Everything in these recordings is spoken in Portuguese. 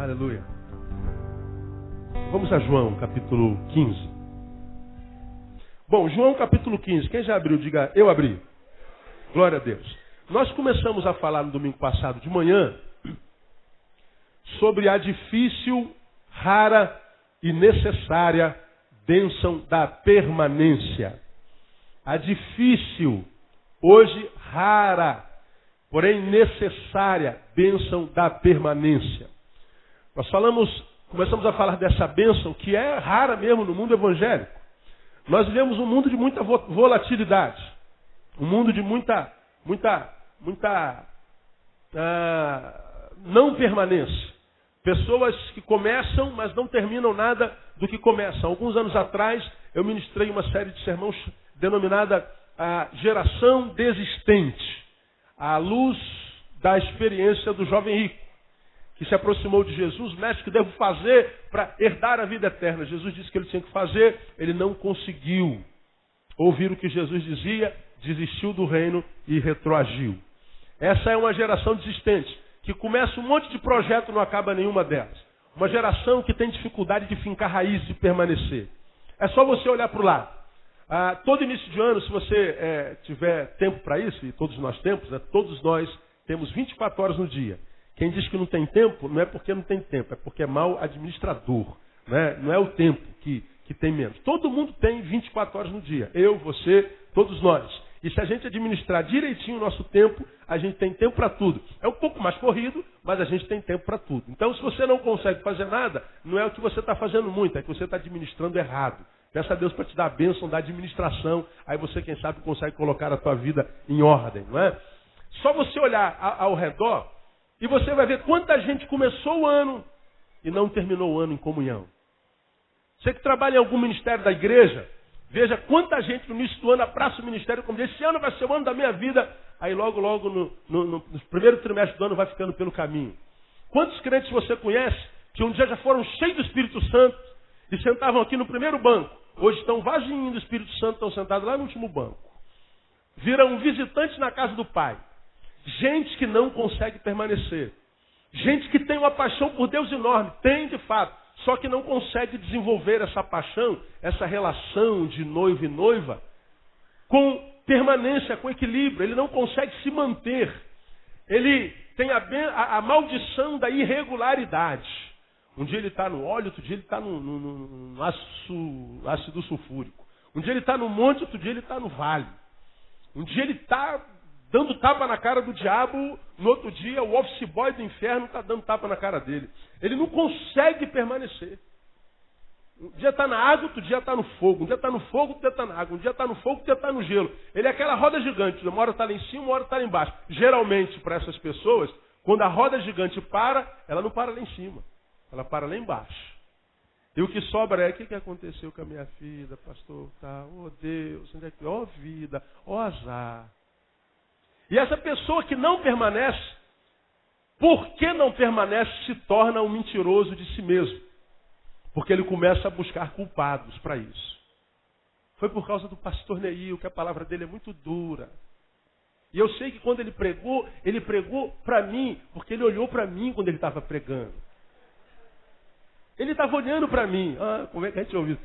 Aleluia. Vamos a João, capítulo 15. Bom, João, capítulo 15. Quem já abriu, diga, eu abri. Glória a Deus. Nós começamos a falar no domingo passado de manhã sobre a difícil, rara e necessária bênção da permanência. A difícil, hoje rara, porém necessária bênção da permanência. Nós começamos a falar dessa bênção que é rara mesmo no mundo evangélico. Nós vivemos um mundo de muita volatilidade, um mundo de muita não permanência. Pessoas que começam, mas não terminam nada do que começam. Alguns anos atrás, eu ministrei uma série de sermões denominada a Geração Desistente, à luz da experiência do jovem rico, que se aproximou de Jesus. Mestre, o que devo fazer para herdar a vida eterna? Jesus disse que ele tinha que fazer, ele não conseguiu ouvir o que Jesus dizia, desistiu do reino e retroagiu. Essa é uma geração desistente, que começa um monte de projeto e não acaba nenhuma delas. Uma geração que tem dificuldade de fincar raízes e permanecer. É só você olhar para o lado. Todo início de ano, se você tiver tempo para isso, e todos nós temos, todos nós temos 24 horas no dia. Quem diz que não tem tempo, não é porque não tem tempo, é porque é mau administrador. Né? Não é o tempo que tem menos. Todo mundo tem 24 horas no dia. Eu, você, todos nós. E se a gente administrar direitinho o nosso tempo, a gente tem tempo para tudo. É um pouco mais corrido, mas a gente tem tempo para tudo. Então, se você não consegue fazer nada, não é o que você está fazendo muito, é que você está administrando errado. Peça a Deus para te dar a bênção da administração, aí você, quem sabe, consegue colocar a tua vida em ordem, não é? Só você olhar ao redor e você vai ver quanta gente começou o ano e não terminou o ano em comunhão. Você que trabalha em algum ministério da igreja, veja quanta gente no início do ano abraça o ministério como diz, esse ano vai ser o ano da minha vida. Aí logo no primeiro trimestre do ano vai ficando pelo caminho. Quantos crentes você conhece que um dia já foram cheios do Espírito Santo e sentavam aqui no primeiro banco? Hoje estão vazios do Espírito Santo, estão sentados lá no último banco. Viram visitantes na casa do Pai. Gente que não consegue permanecer. Gente que tem uma paixão por Deus enorme. Tem de fato. Só que não consegue desenvolver essa paixão, essa relação de noivo e noiva, com permanência, com equilíbrio. Ele não consegue se manter. Ele tem a maldição da irregularidade. Um dia ele está no óleo, outro dia ele está no ácido sulfúrico. Um dia ele está no monte, outro dia ele está no vale. Um dia ele está dando tapa na cara do diabo, no outro dia o office boy do inferno está dando tapa na cara dele. Ele não consegue permanecer. Um dia está na água, outro dia está no fogo. Um dia está no fogo, outro dia está na água. Um dia está no fogo, outro dia está no gelo. Ele é aquela roda gigante. Uma hora está lá em cima, uma hora está lá embaixo. Geralmente, para essas pessoas, quando a roda gigante para, ela não para lá em cima. Ela para lá embaixo. E o que sobra é, o que aconteceu com a minha vida, pastor? Tá, oh Deus, onde é que... oh vida, oh azar. E essa pessoa que não permanece, porque não permanece, se torna um mentiroso de si mesmo. Porque ele começa a buscar culpados para isso. Foi por causa do pastor Neil, que a palavra dele é muito dura. E eu sei que quando ele pregou para mim, porque ele olhou para mim quando ele estava pregando. Ele estava olhando para mim. Como é que a gente ouviu?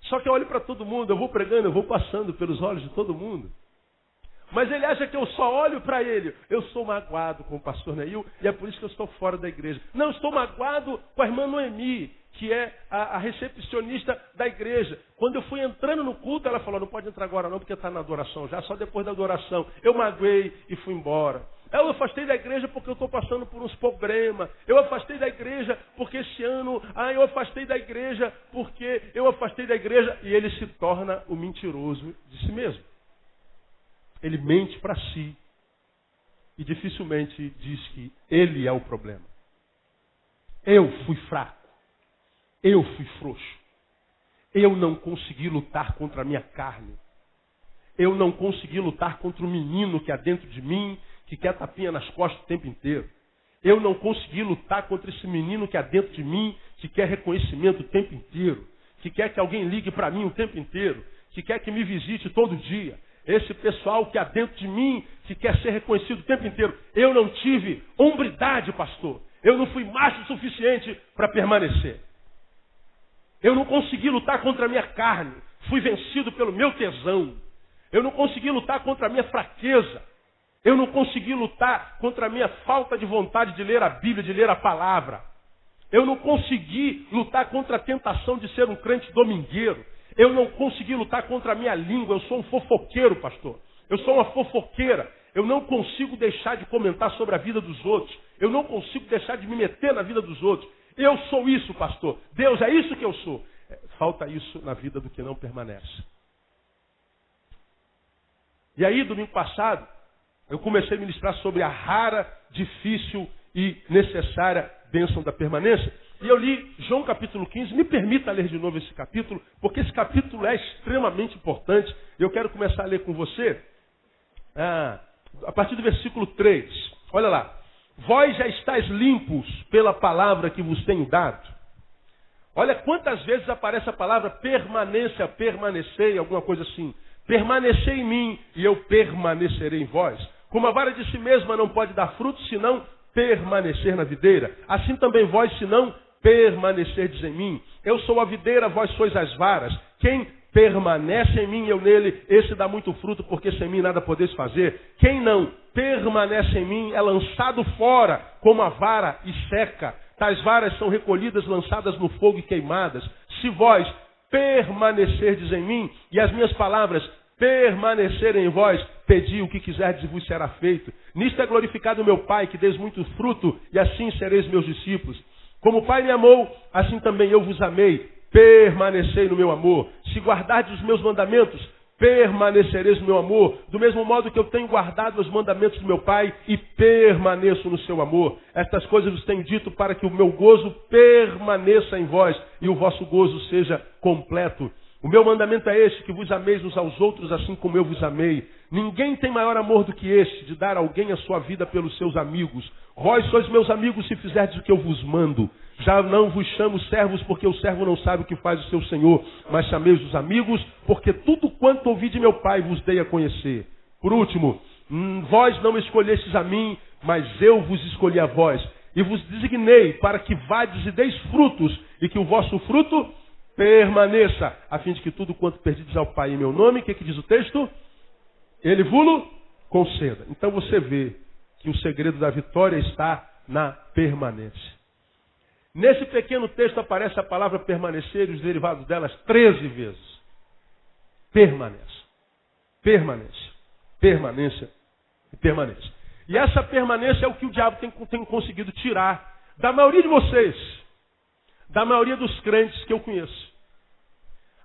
Só que eu olho para todo mundo, eu vou pregando, eu vou passando pelos olhos de todo mundo. Mas ele acha que eu só olho para ele. Eu sou magoado com o pastor Neil e é por isso que eu estou fora da igreja. Não, estou magoado com a irmã Noemi, que é a recepcionista da igreja. Quando eu fui entrando no culto, ela falou, não pode entrar agora não, porque está na adoração já, só depois da adoração. Eu magoei e fui embora. Eu afastei da igreja porque eu estou passando por uns problemas. Eu afastei da igreja porque esse ano... eu afastei da igreja porque eu afastei da igreja. E ele se torna o mentiroso de si mesmo. Ele mente para si. E dificilmente diz que ele é o problema. Eu fui fraco. Eu fui frouxo. Eu não consegui lutar contra a minha carne. Eu não consegui lutar contra o menino que há dentro de mim, que quer tapinha nas costas o tempo inteiro. Eu não consegui lutar contra esse menino que há dentro de mim, que quer reconhecimento o tempo inteiro, que quer que alguém ligue para mim o tempo inteiro, que quer que me visite todo dia. Esse pessoal que há dentro de mim, que quer ser reconhecido o tempo inteiro. Eu não tive hombridade, pastor. Eu não fui macho o suficiente para permanecer. Eu não consegui lutar contra a minha carne. Fui vencido pelo meu tesão. Eu não consegui lutar contra a minha fraqueza. Eu não consegui lutar contra a minha falta de vontade de ler a Bíblia, de ler a palavra. Eu não consegui lutar contra a tentação de ser um crente domingueiro. Eu não consegui lutar contra a minha língua. Eu sou um fofoqueiro, pastor. Eu sou uma fofoqueira. Eu não consigo deixar de comentar sobre a vida dos outros. Eu não consigo deixar de me meter na vida dos outros. Eu sou isso, pastor. Deus, é isso que eu sou. Falta isso na vida do que não permanece. E aí, domingo passado, eu comecei a ministrar sobre a rara, difícil e necessária bênção da permanência. E eu li João capítulo 15. Me permita ler de novo esse capítulo, porque esse capítulo é extremamente importante. Eu quero começar a ler com você a partir do versículo 3. Olha lá. Vós já estáis limpos pela palavra que vos tenho dado. Olha quantas vezes aparece a palavra permanência, permanecei, alguma coisa assim. Permanecei em mim e eu permanecerei em vós. Como a vara de si mesma não pode dar fruto, senão permanecer na videira. Assim também vós, se não permanecerdes em mim. Eu sou a videira, vós sois as varas. Quem permanece em mim e eu nele, esse dá muito fruto, porque sem mim nada podeis fazer. Quem não permanece em mim é lançado fora como a vara e seca. Tais varas são recolhidas, lançadas no fogo e queimadas. Se vós permanecerdes em mim e as minhas palavras permanecerem em vós, pedi o que quiserdes e vos será feito. Nisto é glorificado o meu Pai, que deis muito fruto, e assim sereis meus discípulos. Como o Pai me amou, assim também eu vos amei. Permanecei no meu amor. Se guardardes os meus mandamentos, permanecereis no meu amor. Do mesmo modo que eu tenho guardado os mandamentos do meu Pai e permaneço no seu amor. Estas coisas vos tenho dito para que o meu gozo permaneça em vós e o vosso gozo seja completo. O meu mandamento é este, que vos ameis uns aos outros assim como eu vos amei. Ninguém tem maior amor do que este, de dar a alguém a sua vida pelos seus amigos. Vós sois meus amigos se fizerdes o que eu vos mando. Já não vos chamo servos, porque o servo não sabe o que faz o seu senhor, mas chameis os amigos, porque tudo quanto ouvi de meu Pai vos dei a conhecer. Por último, vós não escolhestes a mim, mas eu vos escolhi a vós, e vos designei para que vades e deis frutos, e que o vosso fruto permaneça, a fim de que tudo quanto perdides ao Pai em meu nome, o que diz o texto? Ele vos conceda. Então você vê que o segredo da vitória está na permanência. Nesse pequeno texto aparece a palavra permanecer e os derivados delas 13 vezes. Permanece. Permanência. Permanência. E permanência. E essa permanência é o que o diabo tem conseguido tirar da maioria de vocês. Da maioria dos crentes que eu conheço.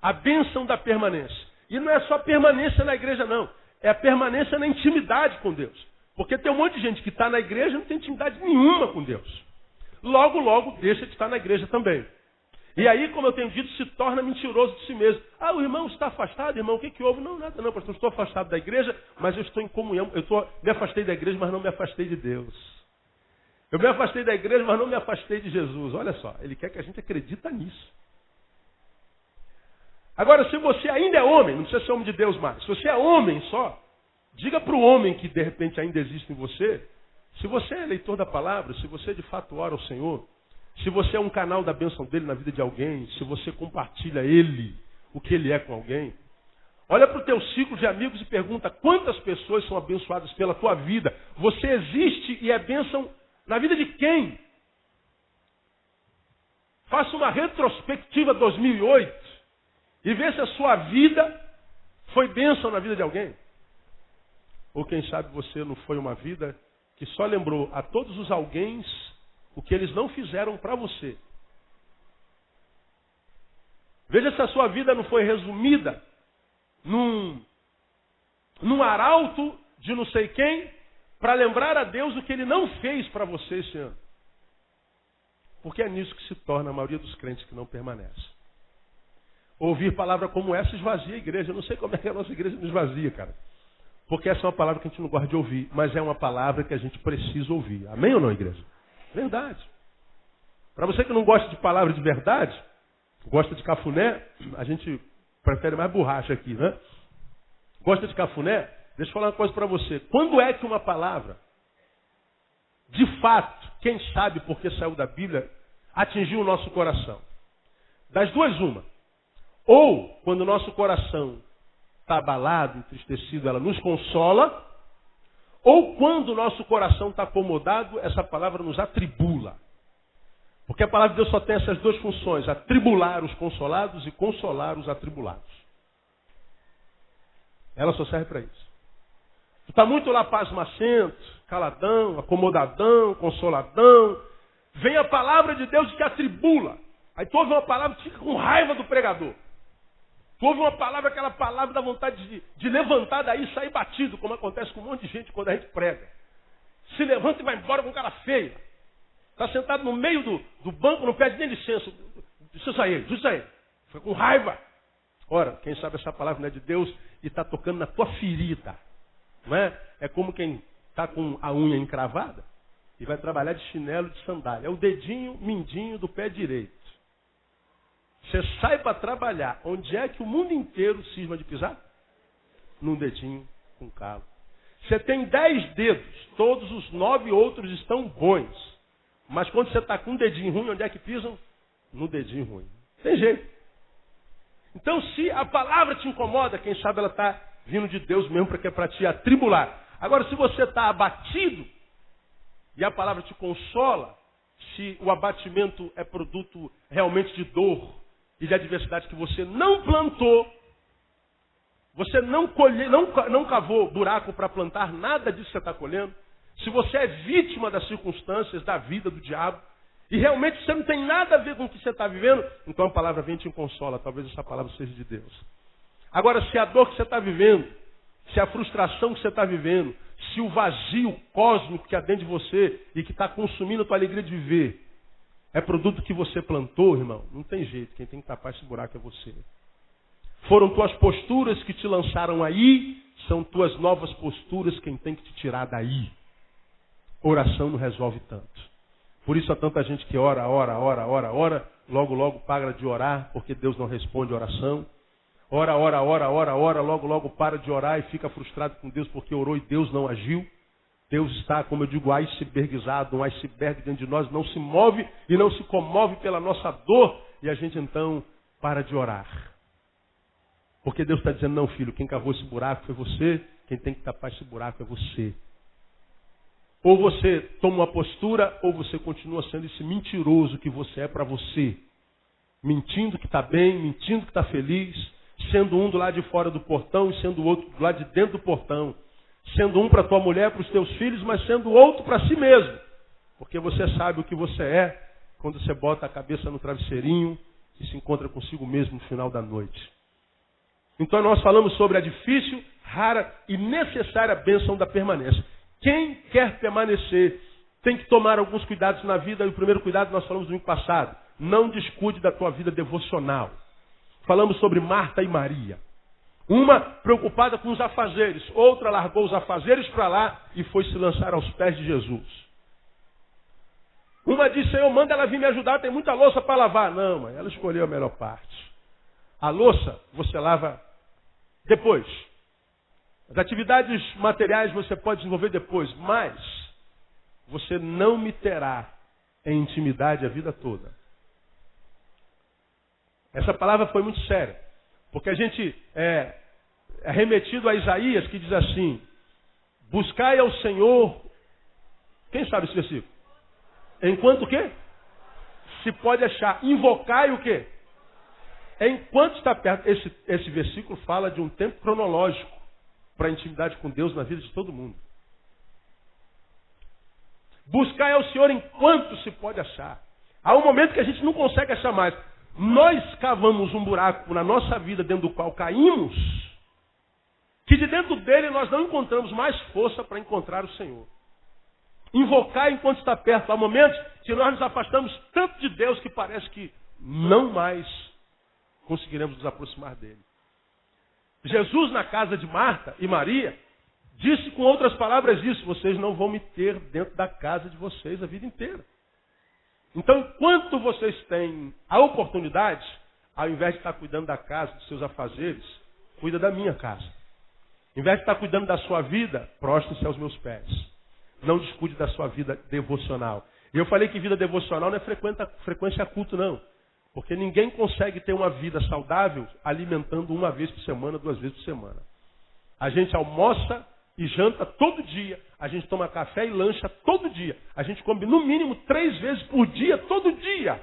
A bênção da permanência. E não é só permanência na igreja, não. É a permanência na intimidade com Deus. Porque tem um monte de gente que está na igreja e não tem intimidade nenhuma com Deus. Logo, logo, deixa de estar na igreja também. E aí, como eu tenho dito, se torna mentiroso de si mesmo. Ah, o irmão está afastado, irmão, o que houve? Não, nada não, pastor, eu estou afastado da igreja, mas eu estou em comunhão. Me afastei da igreja, mas não me afastei de Deus. Eu me afastei da igreja, mas não me afastei de Jesus. Olha só, ele quer que a gente acredite nisso. Agora, se você ainda é homem, não precisa ser homem de Deus mais. Se você é homem só, diga para o homem que de repente ainda existe em você, se você é leitor da palavra, se você de fato ora ao Senhor, se você é um canal da bênção dele na vida de alguém, se você compartilha ele, o que ele é com alguém, olha para o teu ciclo de amigos e pergunta quantas pessoas são abençoadas pela tua vida. Você existe e é bênção na vida de quem? Faça uma retrospectiva 2008 e vê se a sua vida foi bênção na vida de alguém. Ou quem sabe você não foi uma vida que só lembrou a todos os alguéns o que eles não fizeram para você. Veja se a sua vida não foi resumida num arauto de não sei quem para lembrar a Deus o que ele não fez para você esse ano. Porque é nisso que se torna a maioria dos crentes que não permanece. Ouvir palavra como essa esvazia a igreja. Eu não sei como é que a nossa igreja não esvazia, cara. Porque essa é uma palavra que a gente não gosta de ouvir, mas é uma palavra que a gente precisa ouvir. Amém ou não, igreja? Verdade. Para você que não gosta de palavra de verdade, gosta de cafuné, a gente prefere mais borracha aqui, né? Gosta de cafuné? Deixa eu falar uma coisa para você. Quando é que uma palavra, de fato, quem sabe porque saiu da Bíblia, atingiu o nosso coração. Das duas, uma. Ou, quando o nosso coração está abalado, entristecido, ela nos consola. Ou, quando o nosso coração está acomodado, essa palavra nos atribula. Porque a palavra de Deus só tem essas duas funções: atribular os consolados e consolar os atribulados. Ela só serve para isso. Tu está muito lá pasmacento, caladão, acomodadão, consoladão. Vem a palavra de Deus e te atribula. Aí tu ouve uma palavra e fica com raiva do pregador. Tu ouve uma palavra, aquela palavra dá vontade de levantar daí e sair batido, como acontece com um monte de gente quando a gente prega. Se levanta e vai embora com cara feia. Está sentado no meio do banco, não pede nem licença. Deixa eu sair. Fica com raiva. Ora, quem sabe essa palavra não é de Deus e está tocando na tua ferida. Não é? É como quem está com a unha encravada e vai trabalhar de chinelo e de sandália. É o dedinho mindinho do pé direito. Você sai para trabalhar. Onde é que o mundo inteiro cisma de pisar? Num dedinho com calo. Você tem 10 dedos. Todos os 9 outros estão bons. Mas quando você está com um dedinho ruim, onde é que pisam? No dedinho ruim. Tem jeito. Então, se a palavra te incomoda, quem sabe ela está vindo de Deus mesmo para te atribular. Agora, se você está abatido e a palavra te consola, se o abatimento é produto realmente de dor e de adversidade que você não plantou, você não cavou buraco para plantar nada disso que você está colhendo, se você é vítima das circunstâncias, da vida, do diabo, e realmente você não tem nada a ver com o que você está vivendo, então a palavra vem e te consola. Talvez essa palavra seja de Deus. Agora, se a dor que você está vivendo, se a frustração que você está vivendo, se o vazio cósmico que há dentro de você e que está consumindo a tua alegria de viver, é produto que você plantou, irmão, não tem jeito. Quem tem que tapar esse buraco é você. Foram tuas posturas que te lançaram aí, são tuas novas posturas quem tem que te tirar daí. Oração não resolve tanto. Por isso há tanta gente que ora, logo para de orar, porque Deus não responde a oração. Ora, logo para de orar e fica frustrado com Deus porque orou e Deus não agiu. Deus está, como eu digo, icebergizado, um iceberg dentro de nós, não se move e não se comove pela nossa dor. E a gente então para de orar. Porque Deus está dizendo, não filho, quem cavou esse buraco foi você, quem tem que tapar esse buraco é você. Ou você toma uma postura, ou você continua sendo esse mentiroso que você é para você. Mentindo que está bem, mentindo que está feliz, sendo um do lado de fora do portão e sendo o outro do lado de dentro do portão. Sendo um para tua mulher, para os teus filhos, mas sendo o outro para si mesmo. Porque você sabe o que você é quando você bota a cabeça no travesseirinho e se encontra consigo mesmo no final da noite. Então nós falamos sobre a difícil, rara e necessária bênção da permanência. Quem quer permanecer tem que tomar alguns cuidados na vida. E o primeiro cuidado nós falamos no domingo passado. Não descuide da tua vida devocional. Falamos sobre Marta e Maria. Uma preocupada com os afazeres. Outra largou os afazeres para lá e foi se lançar aos pés de Jesus. Uma disse, Senhor, manda ela vir me ajudar, tem muita louça para lavar. Não, mãe, ela escolheu a melhor parte. A louça você lava depois. As atividades materiais você pode desenvolver depois, mas você não me terá em intimidade a vida toda. Essa palavra foi muito séria, porque a gente é remetido a Isaías que diz assim, buscai ao Senhor, quem sabe esse versículo? Enquanto o quê? Se pode achar, invocai o quê? Enquanto está perto, esse versículo fala de um tempo cronológico, para a intimidade com Deus na vida de todo mundo. Buscar ao Senhor enquanto se pode achar. Há um momento que a gente não consegue achar mais. Nós cavamos um buraco na nossa vida dentro do qual caímos, que de dentro dele nós não encontramos mais força para encontrar o Senhor. Invocar enquanto está perto. Há momentos que nós nos afastamos tanto de Deus que parece que não mais conseguiremos nos aproximar dele. Jesus, na casa de Marta e Maria, disse com outras palavras isso, vocês não vão me ter dentro da casa de vocês a vida inteira. Então, enquanto vocês têm a oportunidade, ao invés de estar cuidando da casa, dos seus afazeres, cuida da minha casa. Ao invés de estar cuidando da sua vida, prostre-se aos meus pés. Não descuide da sua vida devocional. E eu falei que vida devocional não é frequência a culto, não. Porque ninguém consegue ter uma vida saudável alimentando uma vez por semana, 2 vezes por semana. A gente almoça e janta todo dia. A gente toma café e lancha todo dia. A gente come no mínimo 3 vezes por dia, todo dia.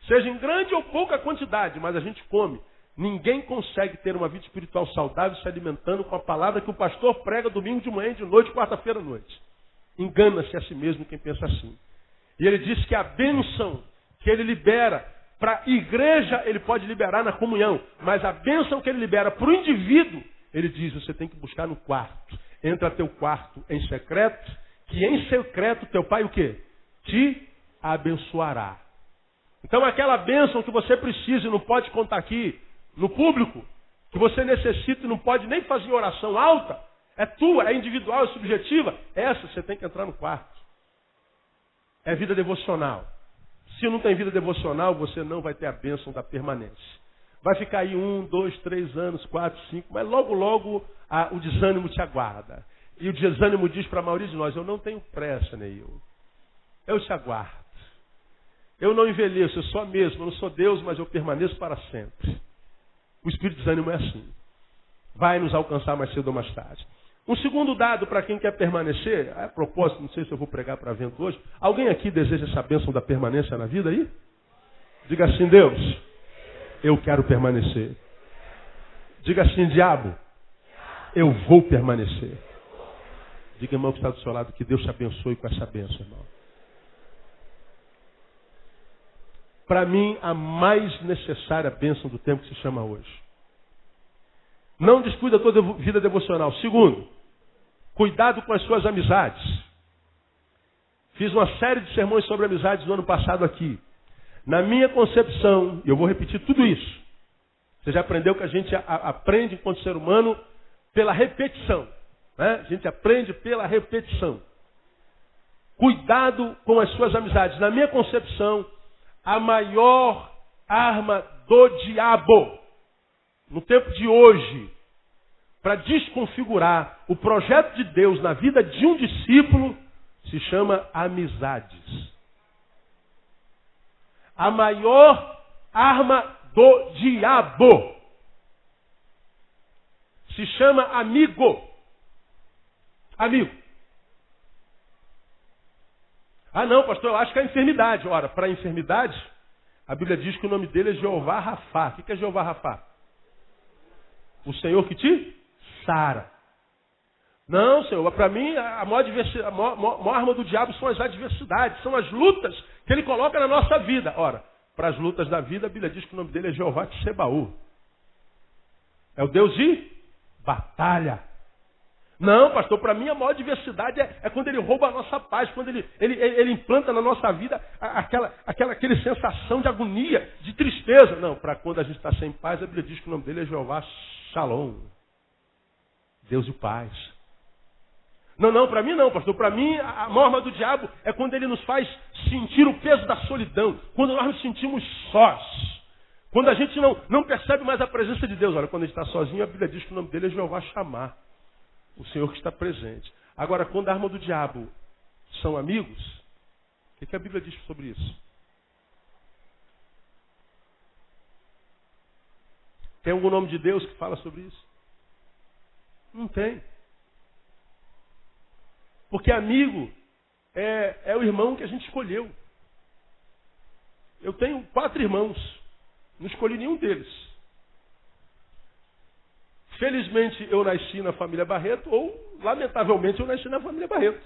Seja em grande ou pouca quantidade, mas a gente come. Ninguém consegue ter uma vida espiritual saudável se alimentando com a palavra que o pastor prega domingo de manhã, de noite, quarta-feira à noite. Engana-se a si mesmo quem pensa assim. E ele diz que a bênção que ele libera para a igreja, ele pode liberar na comunhão. Mas a bênção que ele libera para o indivíduo, ele diz, você tem que buscar no quarto. Entra teu quarto em secreto, que em secreto teu pai o quê? Te abençoará. Então aquela bênção que você precisa e não pode contar aqui no público, que você necessita e não pode nem fazer oração alta, é tua, é individual, é subjetiva, essa você tem que entrar no quarto. É vida devocional. Se não tem vida devocional, você não vai ter a bênção da permanência. Vai ficar aí 1, 2, 3 anos, 4, 5, mas logo, logo o desânimo te aguarda. E o desânimo diz para a maioria de nós, eu não tenho pressa, Neil. Eu te aguardo. Eu não envelheço, eu sou a mesma, eu não sou Deus, mas eu permaneço para sempre. O espírito de desânimo é assim. Vai nos alcançar mais cedo ou mais tarde. Um segundo dado para quem quer permanecer, a propósito, não sei se eu vou pregar para vento hoje. Alguém aqui deseja essa bênção da permanência na vida aí? Diga assim, Deus, eu quero permanecer. Diga assim, diabo, eu vou permanecer. Diga, irmão, que está do seu lado, que Deus te abençoe com essa bênção, irmão. Para mim, a mais necessária bênção do tempo que se chama hoje. Não descuida toda a vida devocional. Segundo, cuidado com as suas amizades. Fiz uma série de sermões sobre amizades no ano passado aqui. Na minha concepção, e eu vou repetir tudo isso. Você já aprendeu que a gente aprende enquanto ser humano pela repetição. Né? A gente aprende pela repetição. Cuidado com as suas amizades. Na minha concepção, a maior arma do diabo, no tempo de hoje, para desconfigurar o projeto de Deus na vida de um discípulo, se chama amizades. A maior arma do diabo se chama amigo. Amigo. Ah não, pastor, eu acho que é a enfermidade. Ora, para a enfermidade, a Bíblia diz que o nome dele é Jeová Rafá. O que é Jeová Rafá? O Senhor que te sara. Não, Senhor, para mim a maior arma do diabo são as adversidades, são as lutas que ele coloca na nossa vida. Ora, para as lutas da vida, a Bíblia diz que o nome dele é Jeová Tsebaú. É o Deus de batalha. Não, pastor, para mim a maior adversidade é quando ele rouba a nossa paz, quando ele implanta na nossa vida aquela sensação de agonia, de tristeza. Não, para quando a gente está sem paz, a Bíblia diz que o nome dele é Jeová Shalom. Deus de paz. Não, para mim não, pastor. Para mim, a maior arma do diabo é quando ele nos faz sentir o peso da solidão. Quando nós nos sentimos sós. Quando a gente não percebe mais a presença de Deus. Olha, quando a gente está sozinho, a Bíblia diz que o nome dele é Jeová Chamar. O Senhor que está presente. Agora, quando a arma do diabo são amigos, o que a Bíblia diz sobre isso? Tem algum nome de Deus que fala sobre isso? Não tem. Porque amigo é o irmão que a gente escolheu. Eu tenho 4 irmãos. Não escolhi nenhum deles. Felizmente eu nasci na família Barreto, ou lamentavelmente eu nasci na família Barreto.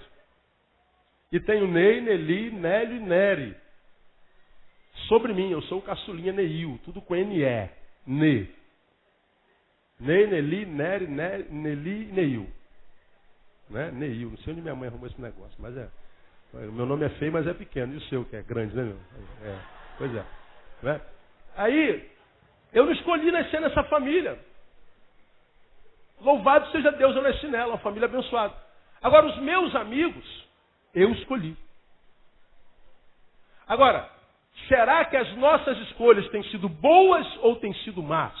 E tenho Ney, Nelly, Nélio e Nery. Sobre mim, eu sou o caçulinha Neil, tudo com N-E. Ne. Ney, Nelly, Nery, Nelly e Neil. Né? Neil, não sei onde minha mãe arrumou esse negócio, mas o meu nome é feio, mas é pequeno. E o seu, que é grande, né, meu? Pois é. Né? Aí, eu não escolhi nascer nessa família. Louvado seja Deus, eu nasci nela, uma família abençoada. Agora, os meus amigos, eu escolhi. Agora, será que as nossas escolhas têm sido boas ou têm sido más?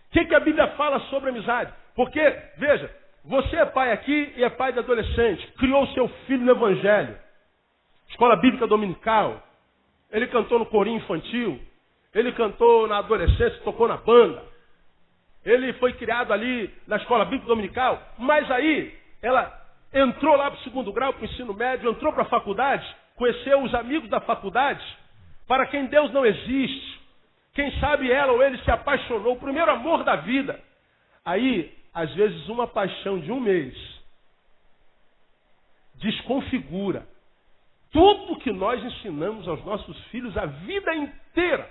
O que a Bíblia fala sobre amizade? Porque, veja, Você é pai aqui e é pai de adolescente. Criou seu filho no Evangelho. Escola Bíblica Dominical. Ele cantou no corinho infantil. Ele cantou na adolescência, tocou na banda. Ele foi criado ali na Escola Bíblica Dominical. Mas aí, ela entrou lá para o 2º grau, para o ensino médio, entrou para a faculdade, conheceu os amigos da faculdade, para quem Deus não existe. Quem sabe ela ou ele se apaixonou, o primeiro amor da vida. Aí, às vezes, uma paixão de um mês desconfigura tudo que nós ensinamos aos nossos filhos a vida inteira.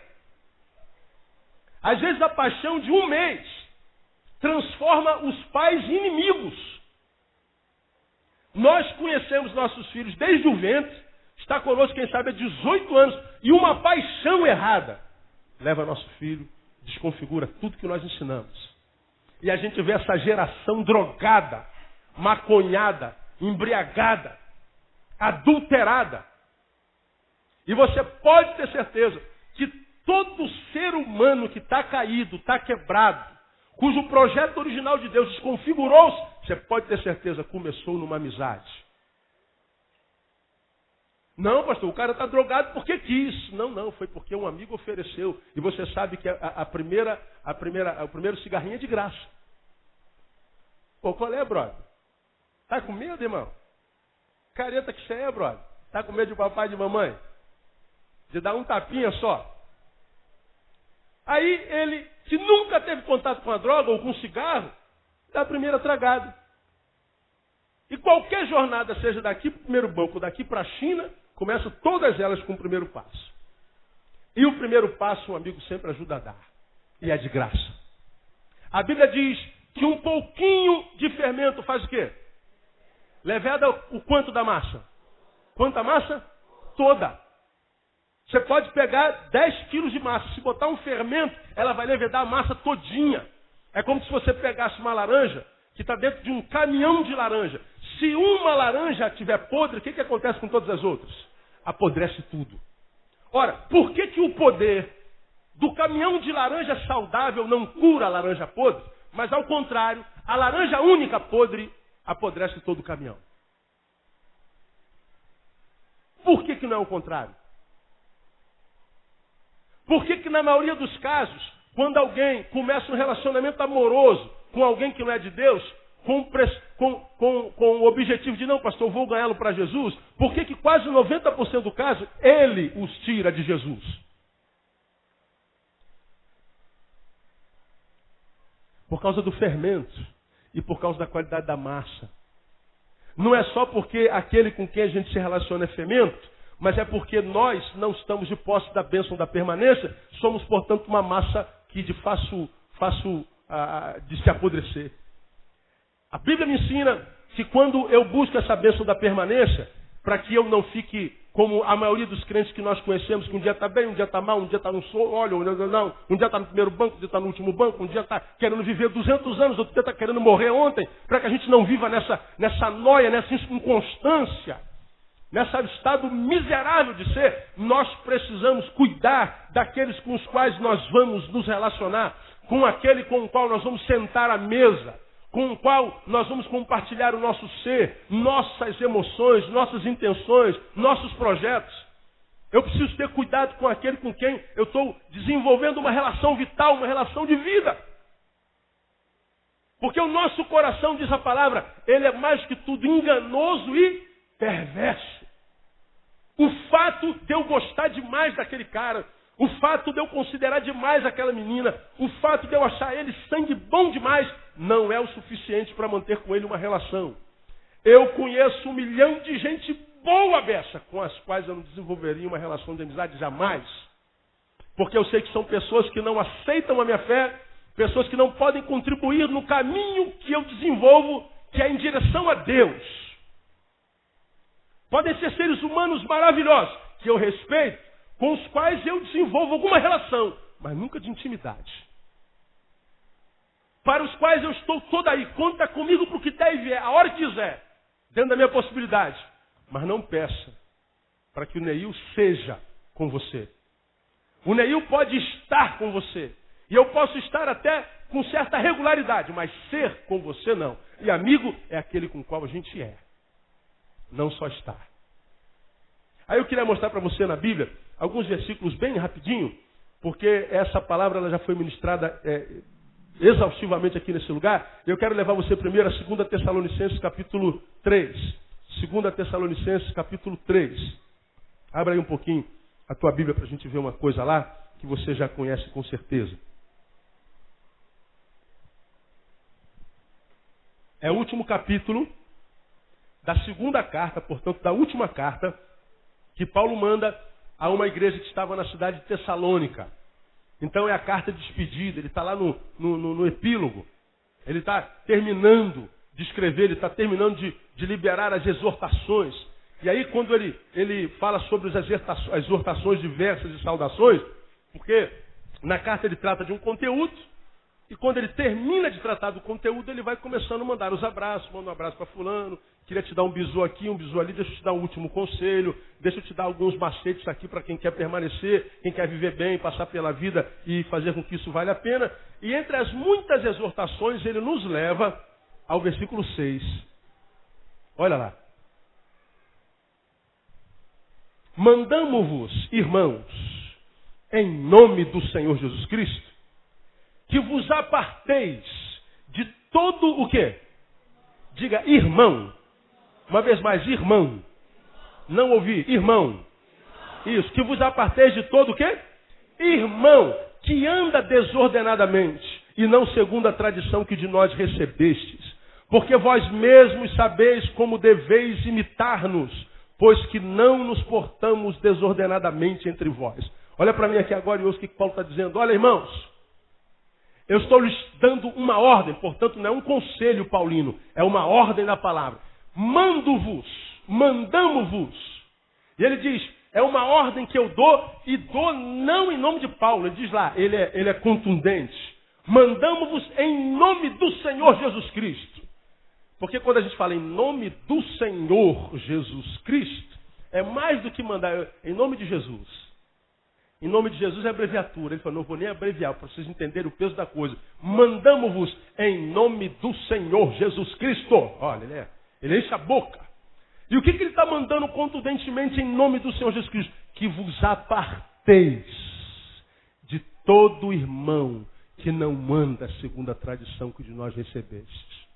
Às vezes, a paixão de um mês transforma os pais em inimigos. Nós conhecemos nossos filhos desde o ventre, está conosco, quem sabe, há 18 anos, e uma paixão errada leva nosso filho, desconfigura tudo que nós ensinamos. E a gente vê essa geração drogada, maconhada, embriagada, adulterada. E você pode ter certeza que todo ser humano que está caído, está quebrado, cujo projeto original de Deus desconfigurou-se, você pode ter certeza, começou numa amizade. Não, pastor, o cara está drogado porque quis. Não, foi porque um amigo ofereceu. E você sabe que o primeiro cigarrinho é de graça. Pô, qual é, brother? Tá com medo, irmão? Careta que você é, brother? Tá com medo de papai e de mamãe? De dar um tapinha só? Aí ele, que nunca teve contato com a droga ou com cigarro, dá a primeira tragada. E qualquer jornada, seja daqui para o primeiro banco, daqui para a China, começam todas elas com o primeiro passo. E o primeiro passo, um amigo sempre ajuda a dar. E é de graça. A Bíblia diz que um pouquinho de fermento faz o quê? Leveda o quanto da massa? Quanta massa? Toda. Você pode pegar 10 quilos de massa. Se botar um fermento, ela vai levedar a massa todinha. É como se você pegasse uma laranja que está dentro de um caminhão de laranja. Se uma laranja estiver podre, o que acontece com todas as outras? Apodrece tudo. Ora, por que o poder do caminhão de laranja saudável não cura a laranja podre? Mas, ao contrário, a laranja única podre apodrece todo o caminhão. Por que não é o contrário? Por que na maioria dos casos, quando alguém começa um relacionamento amoroso com alguém que não é de Deus, com o objetivo de, não, pastor, eu vou ganhá-lo para Jesus, por que quase 90% do caso, ele os tira de Jesus? Por causa do fermento e por causa da qualidade da massa. Não é só porque aquele com quem a gente se relaciona é fermento, mas é porque nós não estamos de posse da bênção da permanência, somos, portanto, uma massa que de fácil de se apodrecer. A Bíblia me ensina que quando eu busco essa bênção da permanência, para que eu não fique como a maioria dos crentes que nós conhecemos, que um dia está bem, um dia está mal, um dia está no óleo, um dia está no primeiro banco, um dia está no último banco, um dia está querendo viver 200 anos, outro dia está querendo morrer ontem, para que a gente não viva nessa noia, nessa inconstância, nesse estado miserável de ser. Nós precisamos cuidar daqueles com os quais nós vamos nos relacionar, com aquele com o qual nós vamos sentar à mesa, com o qual nós vamos compartilhar o nosso ser, nossas emoções, nossas intenções, nossos projetos. Eu preciso ter cuidado com aquele com quem eu estou desenvolvendo uma relação vital, uma relação de vida. Porque o nosso coração, diz a palavra, ele é mais que tudo enganoso e perverso. O fato de eu gostar demais daquele cara, o fato de eu considerar demais aquela menina, o fato de eu achar ele sangue bom demais, não é o suficiente para manter com ele uma relação. Eu conheço 1 milhão de gente boa beça, com as quais eu não desenvolveria uma relação de amizade jamais. Porque eu sei que são pessoas que não aceitam a minha fé, pessoas que não podem contribuir no caminho que eu desenvolvo, que é em direção a Deus. Podem ser seres humanos maravilhosos, que eu respeito, com os quais eu desenvolvo alguma relação, mas nunca de intimidade. Para os quais eu estou todo aí, conta comigo para o que der e vier, a hora que quiser, dentro da minha possibilidade. Mas não peça para que o Neil seja com você. O Neil pode estar com você. E eu posso estar até com certa regularidade, mas ser com você não. E amigo é aquele com o qual a gente é. Não só estar. Aí eu queria mostrar para você na Bíblia alguns versículos bem rapidinho, porque essa palavra ela já foi ministrada exaustivamente aqui nesse lugar. Eu quero levar você primeiro a 2 Tessalonicenses capítulo 3. 2 Tessalonicenses capítulo 3. Abra aí um pouquinho a tua Bíblia para a gente ver uma coisa lá que você já conhece com certeza. É o último capítulo da segunda carta, portanto, da última carta que Paulo manda a uma igreja que estava na cidade de Tessalônica. Então é a carta de despedida, ele está lá no epílogo. Ele está terminando de escrever, ele está terminando de liberar as exortações. E aí quando ele fala sobre as exortações diversas e saudações, porque na carta ele trata de um conteúdo, e quando ele termina de tratar do conteúdo, ele vai começando a mandar os abraços, manda um abraço para fulano, queria te dar um bisu aqui, um bisu ali, deixa eu te dar um último conselho, deixa eu te dar alguns macetes aqui para quem quer permanecer, quem quer viver bem, passar pela vida e fazer com que isso valha a pena. E entre as muitas exortações, ele nos leva ao versículo 6. Olha lá. Mandamo-vos, irmãos, em nome do Senhor Jesus Cristo, que vos aparteis de todo o quê? Diga, irmão. Uma vez mais, irmão. Não ouvi, irmão. Isso, que vos aparteis de todo o quê? Irmão, que anda desordenadamente, e não segundo a tradição que de nós recebestes. Porque vós mesmos sabeis como deveis imitar-nos, pois que não nos portamos desordenadamente entre vós. Olha para mim aqui agora e ouça o que Paulo está dizendo. Olha, irmãos, eu estou lhes dando uma ordem, portanto não é um conselho paulino, é uma ordem da palavra. Mando-vos, mandamo-vos. E ele diz, é uma ordem que eu dou e dou não em nome de Paulo. Ele diz lá, ele é contundente. Mandamo-vos em nome do Senhor Jesus Cristo. Porque quando a gente fala em nome do Senhor Jesus Cristo, é mais do que mandar, em nome de Jesus. Em nome de Jesus é abreviatura. Ele falou, não vou nem abreviar, para vocês entenderem o peso da coisa. Mandamo-vos em nome do Senhor Jesus Cristo. Olha, ele enche a boca. E o que ele está mandando contundentemente em nome do Senhor Jesus Cristo? Que vos aparteis de todo irmão que não manda segundo a tradição que de nós recebestes.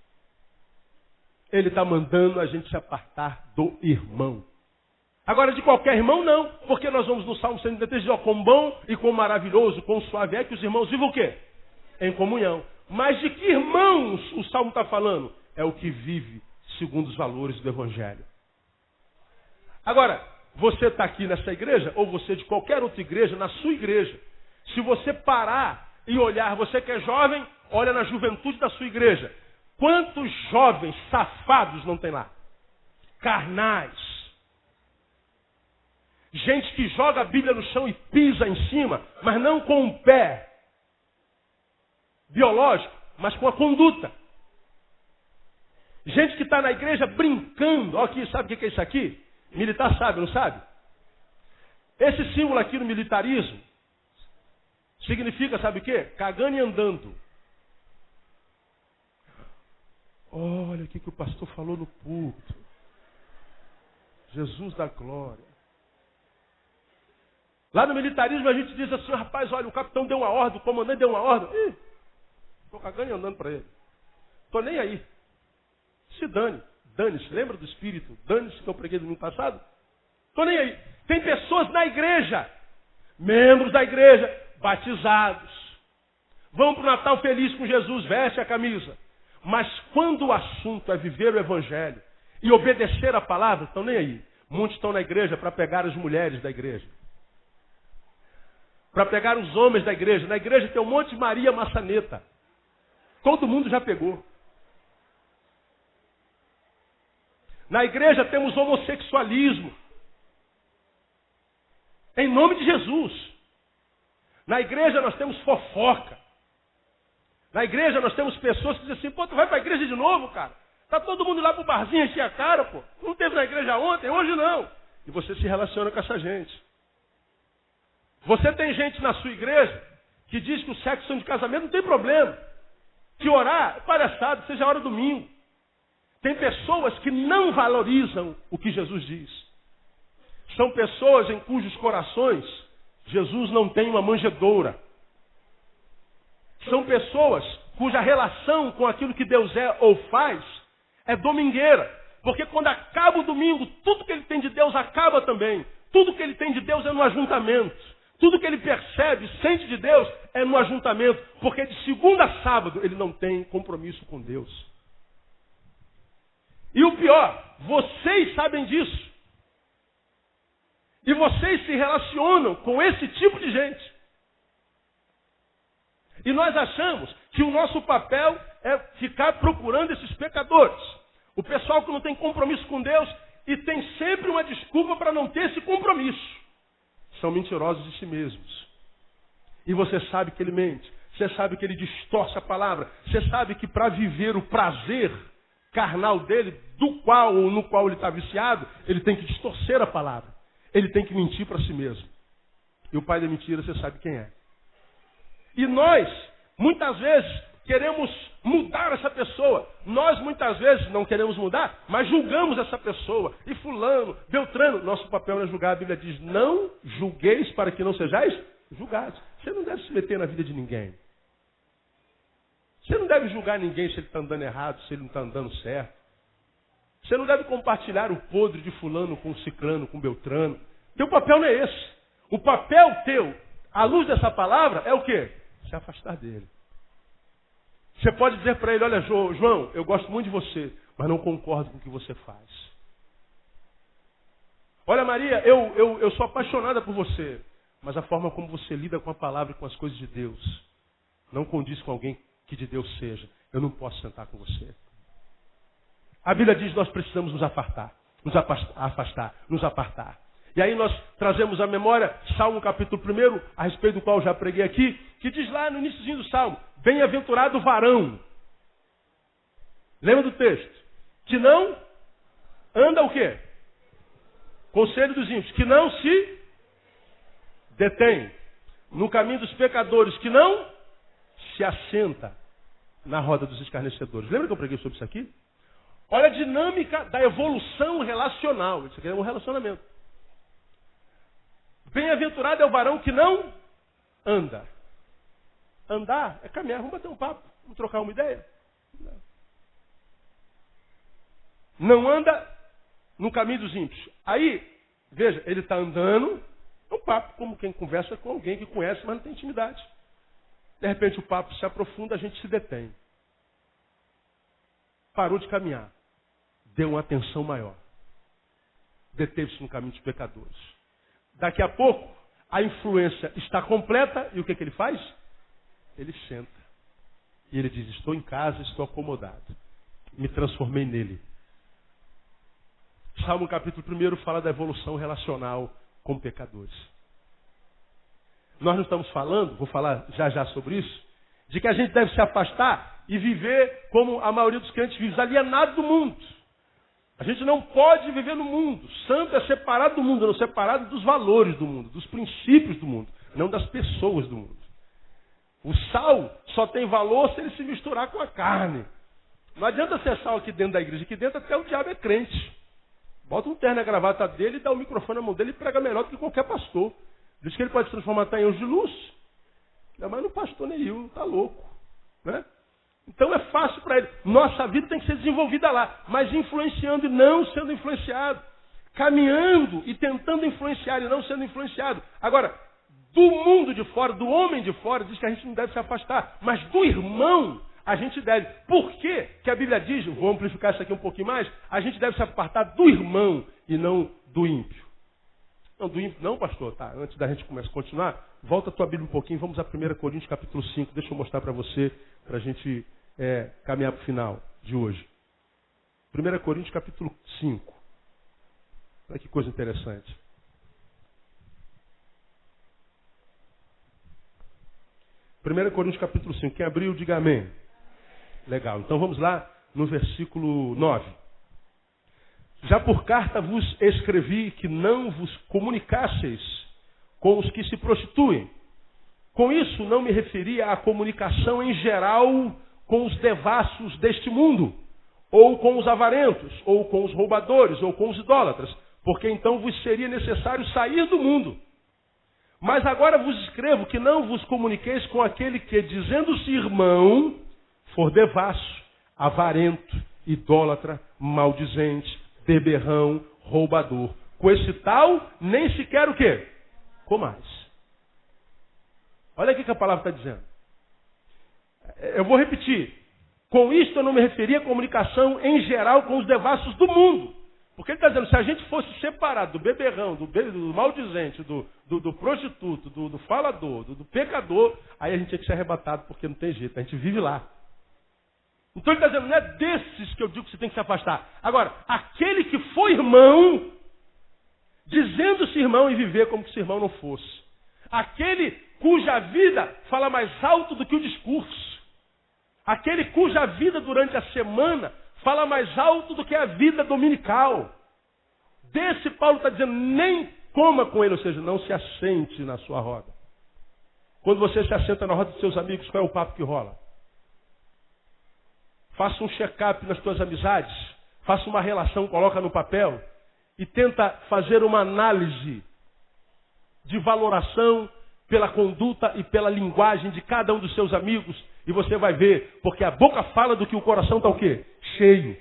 Ele está mandando a gente se apartar do irmão. Agora, de qualquer irmão, não. Porque nós vamos no Salmo 133 dizer, ó, quão bom e quão maravilhoso, quão suave é que os irmãos vivam o quê? Em comunhão. Mas de que irmãos o Salmo está falando? É o que vive segundo os valores do Evangelho. Agora, você está aqui nessa igreja, ou você de qualquer outra igreja, na sua igreja. Se você parar e olhar, você que é jovem, olha na juventude da sua igreja. Quantos jovens safados não tem lá? Carnais. Gente que joga a Bíblia no chão e pisa em cima, mas não com o pé biológico, mas com a conduta. Gente que está na igreja brincando. Olha aqui, sabe o que é isso aqui? Militar sabe, não sabe? Esse símbolo aqui no militarismo significa, sabe o quê? Cagando e andando. Olha o que o pastor falou no púlpito. Jesus da glória. Lá no militarismo a gente diz assim, rapaz, olha, o capitão deu uma ordem, o comandante deu uma ordem. Estou cagando e andando para ele. Estou nem aí. Se dane. Dane-se. Lembra do Espírito? Dane-se que eu preguei no domingo passado? Estou nem aí. Tem pessoas na igreja, membros da igreja, batizados. Vão para o Natal feliz com Jesus, veste a camisa. Mas quando o assunto é viver o Evangelho e obedecer a palavra, estão nem aí. Muitos estão na igreja para pegar as mulheres da igreja. Para pegar os homens da igreja. Na igreja tem um monte de Maria maçaneta. Todo mundo já pegou. Na igreja temos homossexualismo. Em nome de Jesus. Na igreja nós temos fofoca. Na igreja nós temos pessoas que dizem assim, pô, tu vai para a igreja de novo, cara? Tá todo mundo lá pro barzinho encher a cara, pô. Não teve na igreja ontem, hoje não. E você se relaciona com essa gente. Você tem gente na sua igreja que diz que o sexo de casamento não tem problema. Que orar é palhaçada, seja a hora do domingo. Tem pessoas que não valorizam o que Jesus diz. São pessoas em cujos corações Jesus não tem uma manjedoura. São pessoas cuja relação com aquilo que Deus é ou faz é domingueira. Porque quando acaba o domingo, tudo que ele tem de Deus acaba também. Tudo que ele tem de Deus é no ajuntamento. Tudo que ele percebe, sente de Deus, é no ajuntamento. Porque de segunda a sábado ele não tem compromisso com Deus. E o pior, vocês sabem disso. E vocês se relacionam com esse tipo de gente. E nós achamos que o nosso papel é ficar procurando esses pecadores. O pessoal que não tem compromisso com Deus e tem sempre uma desculpa para não ter esse compromisso. São mentirosos de si mesmos. E você sabe que ele mente. Você sabe que ele distorce a palavra. Você sabe que para viver o prazer carnal dele, do qual ou no qual ele está viciado, ele tem que distorcer a palavra. Ele tem que mentir para si mesmo. E o pai da mentira, você sabe quem é. E nós, muitas vezes, queremos mudar essa pessoa. Nós, muitas vezes, não queremos mudar, mas julgamos essa pessoa. E fulano, Beltrano, nosso papel não é julgar. A Bíblia diz, não julgueis para que não sejais julgados. Você não deve se meter na vida de ninguém. Você não deve julgar ninguém se ele está andando errado, se ele não está andando certo. Você não deve compartilhar o podre de fulano com ciclano, com Beltrano. Teu papel não é esse. O papel teu, à luz dessa palavra, é o quê? Se afastar dele. Você pode dizer para ele, olha, João, eu gosto muito de você, mas não concordo com o que você faz. Olha, Maria, eu sou apaixonada por você, mas a forma como você lida com a palavra e com as coisas de Deus não condiz com alguém que de Deus seja. Eu não posso sentar com você. A Bíblia diz que nós precisamos nos afastar. E aí nós trazemos à memória Salmo capítulo 1, a respeito do qual já preguei aqui, que diz lá no iníciozinho do Salmo, bem-aventurado o varão. Lembra do texto? Que não anda o quê? Conselho dos ímpios. Que não se detém no caminho dos pecadores. Que não se assenta na roda dos escarnecedores. Lembra que eu preguei sobre isso aqui? Olha a dinâmica da evolução relacional. Isso aqui é um relacionamento. Bem-aventurado é o varão que não anda. Andar é caminhar. Vamos bater um papo. Vamos trocar uma ideia. Não anda no caminho dos ímpios. Aí, veja, ele está andando, é um papo como quem conversa com alguém que conhece, mas não tem intimidade. De repente o papo se aprofunda, a gente se detém. Parou de caminhar. Deu uma atenção maior. Deteve-se no caminho dos pecadores. Daqui a pouco, a influência está completa, e o que ele faz? Ele senta. E ele diz, estou em casa, estou acomodado. Me transformei nele. Salmo capítulo 1 fala da evolução relacional com pecadores. Nós não estamos falando, vou falar já sobre isso, de que a gente deve se afastar e viver como a maioria dos crentes vive, alienado do mundo. A gente não pode viver no mundo. Santo é separado do mundo, não separado dos valores do mundo, dos princípios do mundo, não das pessoas do mundo. O sal só tem valor se ele se misturar com a carne. Não adianta ser sal aqui dentro da igreja, aqui dentro até o diabo é crente. Bota um terno na gravata dele, dá o microfone na mão dele e prega melhor do que qualquer pastor. Diz que ele pode se transformar até em anjo de luz. Ainda mais no pastor Neil, tá louco. Né? Então é fácil para ele. Nossa vida tem que ser desenvolvida lá, mas influenciando e não sendo influenciado. Caminhando e tentando influenciar e não sendo influenciado. Agora, do mundo de fora, do homem de fora, diz que a gente não deve se afastar. Mas do irmão, a gente deve. Por quê que a Bíblia diz, vou amplificar isso aqui um pouquinho mais, a gente deve se apartar do irmão e não do ímpio. Não, do ímpio não, pastor. Tá, antes da gente continuar, volta a tua Bíblia um pouquinho, vamos a 1 Coríntios capítulo 5. Deixa eu mostrar para você, para a gente caminhar para o final de hoje. 1 Coríntios capítulo 5. Olha que coisa interessante. 1 Coríntios capítulo 5. Quem abriu, diga amém. Legal. Então vamos lá no versículo 9. Já por carta vos escrevi que não vos comunicasseis com os que se prostituem, Com isso, não me referia à comunicação em geral com os devassos deste mundo, ou com os avarentos, ou com os roubadores, ou com os idólatras, porque então vos seria necessário sair do mundo. Mas agora vos escrevo que não vos comuniqueis com aquele que, dizendo-se irmão, for devasso, avarento, idólatra, maldizente, beberrão, roubador. Com esse tal, nem sequer o quê? Comais. Olha aqui que a palavra está dizendo. Eu vou repetir. Com isto eu não me referia à comunicação em geral com os devassos do mundo. Porque ele está dizendo, se a gente fosse separado do beberrão, do maldizente, do prostituto, do falador, do pecador, aí a gente tinha que ser arrebatado, porque não tem jeito, a gente vive lá. Então ele está dizendo, não é desses que eu digo que você tem que se afastar. Agora, aquele que foi irmão, dizendo-se irmão e viver como se irmão não fosse. Aquele cuja vida fala mais alto do que o discurso. Aquele cuja vida durante a semana fala mais alto do que a vida dominical. Desse Paulo está dizendo, nem coma com ele, ou seja, não se assente na sua roda. Quando você se assenta na roda dos seus amigos, qual é o papo que rola? Faça um check-up nas suas amizades, faça uma relação, coloca no papel e tenta fazer uma análise de valoração pela conduta e pela linguagem de cada um dos seus amigos, e você vai ver, porque a boca fala do que o coração está o quê? Cheio.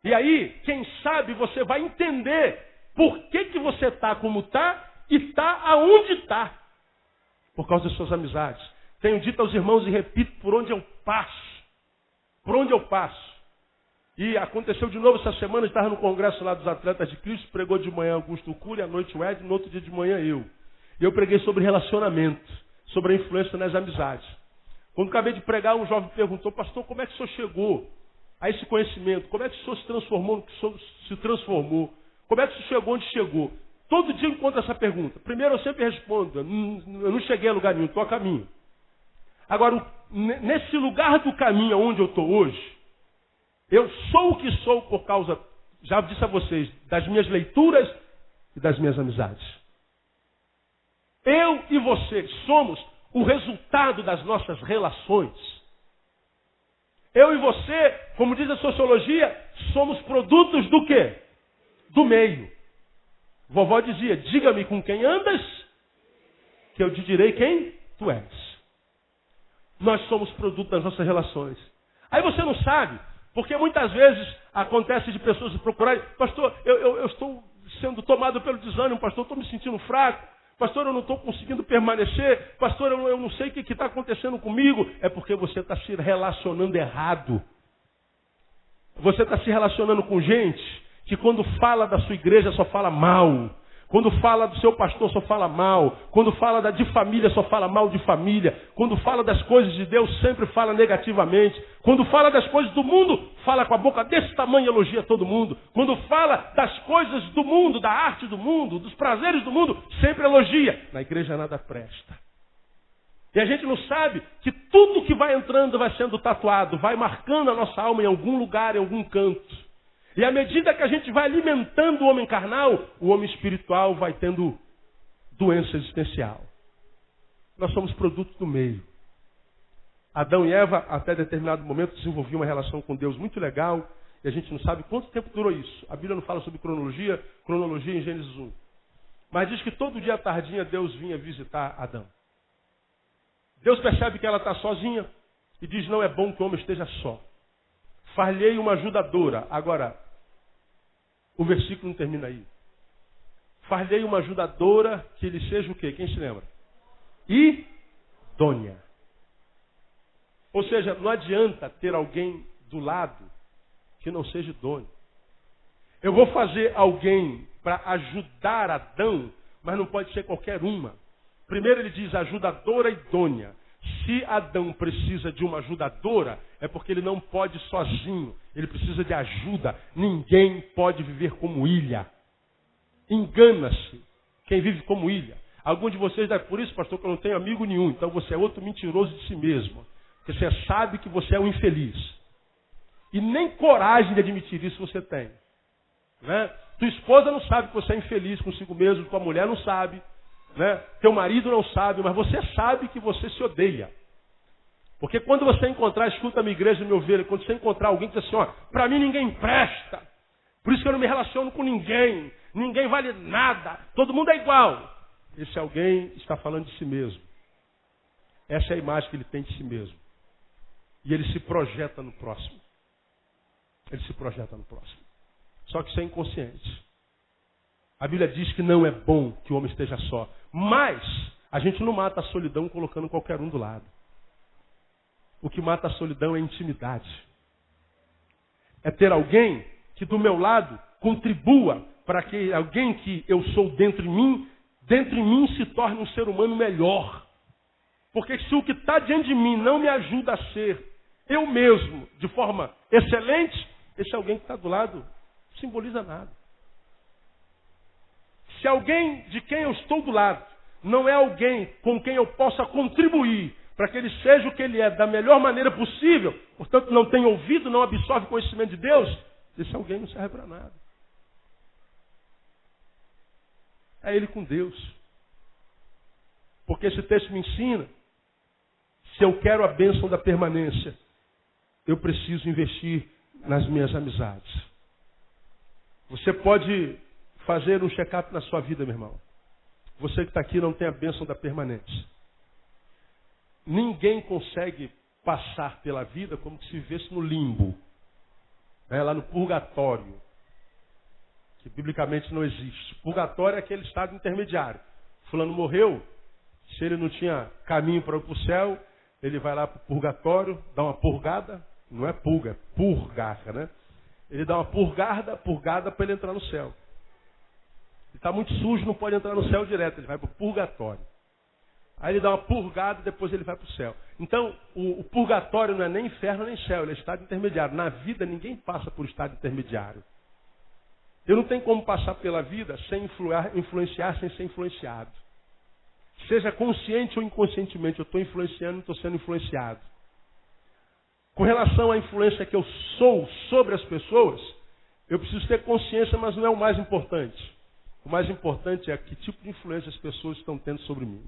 E aí, quem sabe, você vai entender por que você está como está e está aonde está. Por causa das suas amizades. Tenho dito aos irmãos e repito por onde eu passo. Por onde eu passo. E aconteceu de novo essa semana, estava no congresso lá dos Atletas de Cristo, pregou de manhã Augusto Cury, à noite o Ed, no outro dia de manhã eu. E eu preguei sobre relacionamento, sobre a influência nas amizades. Quando acabei de pregar, um jovem perguntou, pastor, como é que o senhor chegou a esse conhecimento? Como é que o senhor se transformou no que o senhor se transformou? Como é que o senhor chegou onde chegou? Todo dia eu encontro essa pergunta. Primeiro eu sempre respondo, eu não cheguei a lugar nenhum, estou a caminho. Agora, nesse lugar do caminho onde eu estou hoje, eu sou o que sou por causa, já disse a vocês, das minhas leituras e das minhas amizades. Eu e você somos o resultado das nossas relações. Eu e você, como diz a sociologia, somos produtos do quê? Do meio. Vovó dizia, diga-me com quem andas, que eu te direi quem tu és. Nós somos produto das nossas relações. Aí você não sabe, porque muitas vezes acontece de pessoas se procurarem, pastor, eu estou sendo tomado pelo desânimo, pastor, eu estou me sentindo fraco, pastor, eu não estou conseguindo permanecer, pastor, eu não sei o que está acontecendo comigo. É porque você está se relacionando errado. Você está se relacionando com gente que quando fala da sua igreja só fala mal. Quando fala do seu pastor só fala mal. Quando fala de família só fala mal de família. Quando fala das coisas de Deus sempre fala negativamente. Quando fala das coisas do mundo, fala com a boca desse tamanho e elogia todo mundo. Quando fala das coisas do mundo, da arte do mundo, dos prazeres do mundo, sempre elogia. Na igreja nada presta. E a gente não sabe que tudo que vai entrando vai sendo tatuado, vai marcando a nossa alma em algum lugar, em algum canto. E à medida que a gente vai alimentando o homem carnal, o homem espiritual vai tendo doença existencial. Nós somos produtos do meio. Adão e Eva, até determinado momento, desenvolviam uma relação com Deus muito legal, e a gente não sabe quanto tempo durou isso. A Bíblia não fala sobre cronologia em Gênesis 1. Mas diz que todo dia à tardinha Deus vinha visitar Adão. Deus percebe que ela está sozinha e diz, não é bom que o homem esteja só. Far-lhe-ei uma ajudadora. Agora, o versículo não termina aí. Far-lhe-ei uma ajudadora que ele seja o quê? Quem se lembra? Idônea. Ou seja, não adianta ter alguém do lado que não seja idôneo. Eu vou fazer alguém para ajudar Adão, mas não pode ser qualquer uma. Primeiro ele diz ajudadora idônea. Se Adão precisa de uma ajudadora, é porque ele não pode sozinho. Ele precisa de ajuda. Ninguém pode viver como ilha. Engana-se quem vive como ilha. Algum de vocês deve, por isso, pastor, que eu não tenho amigo nenhum. Então você é outro mentiroso de si mesmo. Porque você sabe que você é um infeliz. E nem coragem de admitir isso você tem. Né? Tua esposa não sabe que você é infeliz consigo mesmo. Tua mulher não sabe. né? Teu marido não sabe, mas você sabe que você se odeia. Porque quando você encontrar, escuta a minha igreja, meu ovelha, quando você encontrar alguém que diz assim, ó, para mim ninguém presta, por isso que eu não me relaciono com ninguém, ninguém vale nada, todo mundo é igual. Esse alguém está falando de si mesmo. Essa é a imagem que ele tem de si mesmo. E ele se projeta no próximo. Ele se projeta no próximo. Só que isso é inconsciente. A Bíblia diz que não é bom que o homem esteja só. Mas a gente não mata a solidão colocando qualquer um do lado. O que mata a solidão é a intimidade. É ter alguém que do meu lado contribua para que alguém que eu sou dentro de mim se torne um ser humano melhor. Porque se o que está diante de mim não me ajuda a ser eu mesmo de forma excelente, esse alguém que está do lado não simboliza nada. Se alguém de quem eu estou do lado não é alguém com quem eu possa contribuir para que ele seja o que ele é da melhor maneira possível, portanto não tem ouvido, não absorve o conhecimento de Deus, esse alguém não serve para nada. É ele com Deus. Porque esse texto me ensina, se eu quero a bênção da permanência, eu preciso investir nas minhas amizades. Você pode fazer um check-up na sua vida, meu irmão. Você que está aqui não tem a bênção da permanência. Ninguém consegue passar pela vida como se vivesse no limbo. Lá no purgatório. Que biblicamente não existe. Purgatório é aquele estado intermediário. Fulano morreu, se ele não tinha caminho para ir para o céu, ele vai lá para o purgatório, dá uma purgada, não é pulga, é purgada, né? Ele dá uma purgada para ele entrar no céu. Ele está muito sujo, não pode entrar no céu direto, ele vai para o purgatório. Aí ele dá uma purgada, depois ele vai para o céu. Então, o purgatório não é nem inferno nem céu, ele é estado intermediário. Na vida, ninguém passa por estado intermediário. Eu não tenho como passar pela vida sem influenciar, sem ser influenciado. Seja consciente ou inconscientemente, eu estou influenciando, não estou sendo influenciado. Com relação à influência que eu sou sobre as pessoas, eu preciso ter consciência, mas não é o mais importante. O mais importante é que tipo de influência as pessoas estão tendo sobre mim.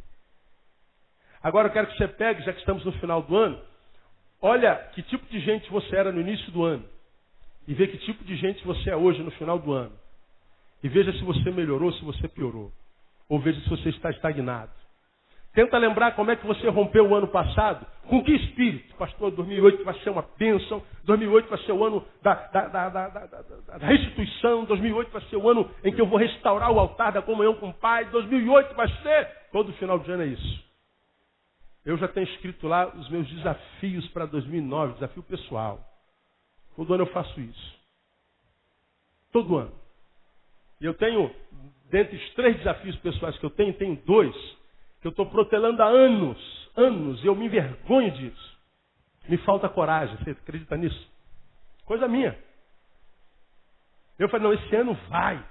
Agora eu quero que você pegue, já que estamos no final do ano, olha que tipo de gente você era no início do ano. E vê que tipo de gente você é hoje no final do ano. E veja se você melhorou, se você piorou. Ou veja se você está estagnado. Tenta lembrar como é que você rompeu o ano passado. Com que espírito? Pastor, 2008 vai ser uma bênção. 2008 vai ser o ano da restituição. 2008 vai ser o ano em que eu vou restaurar o altar da comunhão com o Pai. 2008 vai ser... Todo final de ano é isso. Eu já tenho escrito lá os meus desafios para 2009, desafio pessoal. Todo ano eu faço isso. Todo ano. E eu tenho, dentre os 3 desafios pessoais que eu tenho 2 que eu estou protelando há anos, e eu me envergonho disso. Me falta coragem, você acredita nisso? Coisa minha. Eu falei, não, esse ano vai.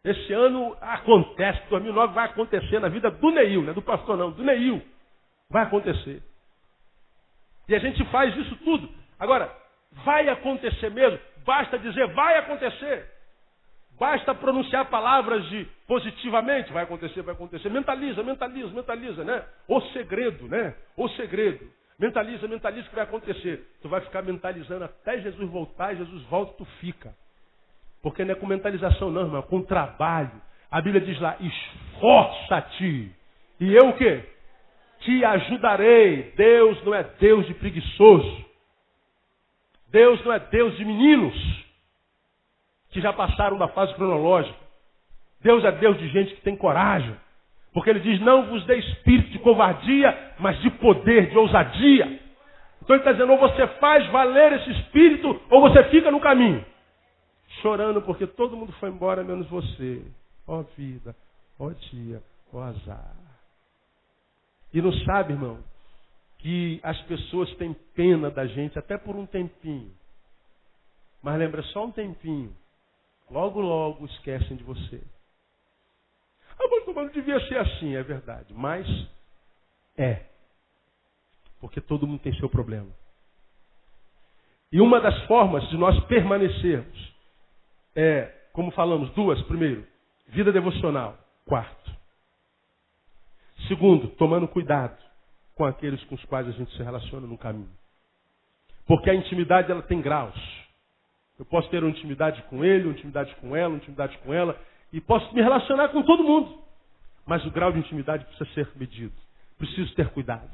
Esse ano acontece, 2009 vai acontecer na vida do Neil, não é do pastor não, do Neil. Vai acontecer. E a gente faz isso tudo. Agora, vai acontecer mesmo? Basta dizer, vai acontecer. Basta pronunciar palavras de positivamente, vai acontecer, vai acontecer. Mentaliza, né? O segredo, né? O segredo. Mentaliza que vai acontecer. Tu vai ficar mentalizando até Jesus voltar, e Jesus volta, tu fica. Porque não é com mentalização não, irmão, é com trabalho. A Bíblia diz lá, esforça-te. E eu o quê? Te ajudarei. Deus não é Deus de preguiçoso. Deus não é Deus de meninos que já passaram da fase cronológica. Deus é Deus de gente que tem coragem. Porque ele diz, não vos dê espírito de covardia, mas de poder, de ousadia. Então ele está dizendo, ou você faz valer esse espírito, ou você fica no caminho. Chorando porque todo mundo foi embora, menos você. Ó vida, ó dia, ó azar. E não sabe, irmão, que as pessoas têm pena da gente até por um tempinho. Mas lembra, só um tempinho. Logo, logo esquecem de você. Ah, mas não devia ser assim, é verdade. Mas é. Porque todo mundo tem seu problema. E uma das formas de nós permanecermos é, como falamos, 2. Primeiro, vida devocional. 4, Segundo, tomando cuidado com aqueles com os quais a gente se relaciona no caminho. Porque a intimidade, ela tem graus. Eu posso ter uma intimidade com ele, uma intimidade com ela, uma intimidade com ela, e posso me relacionar com todo mundo. Mas o grau de intimidade precisa ser medido. Preciso ter cuidado.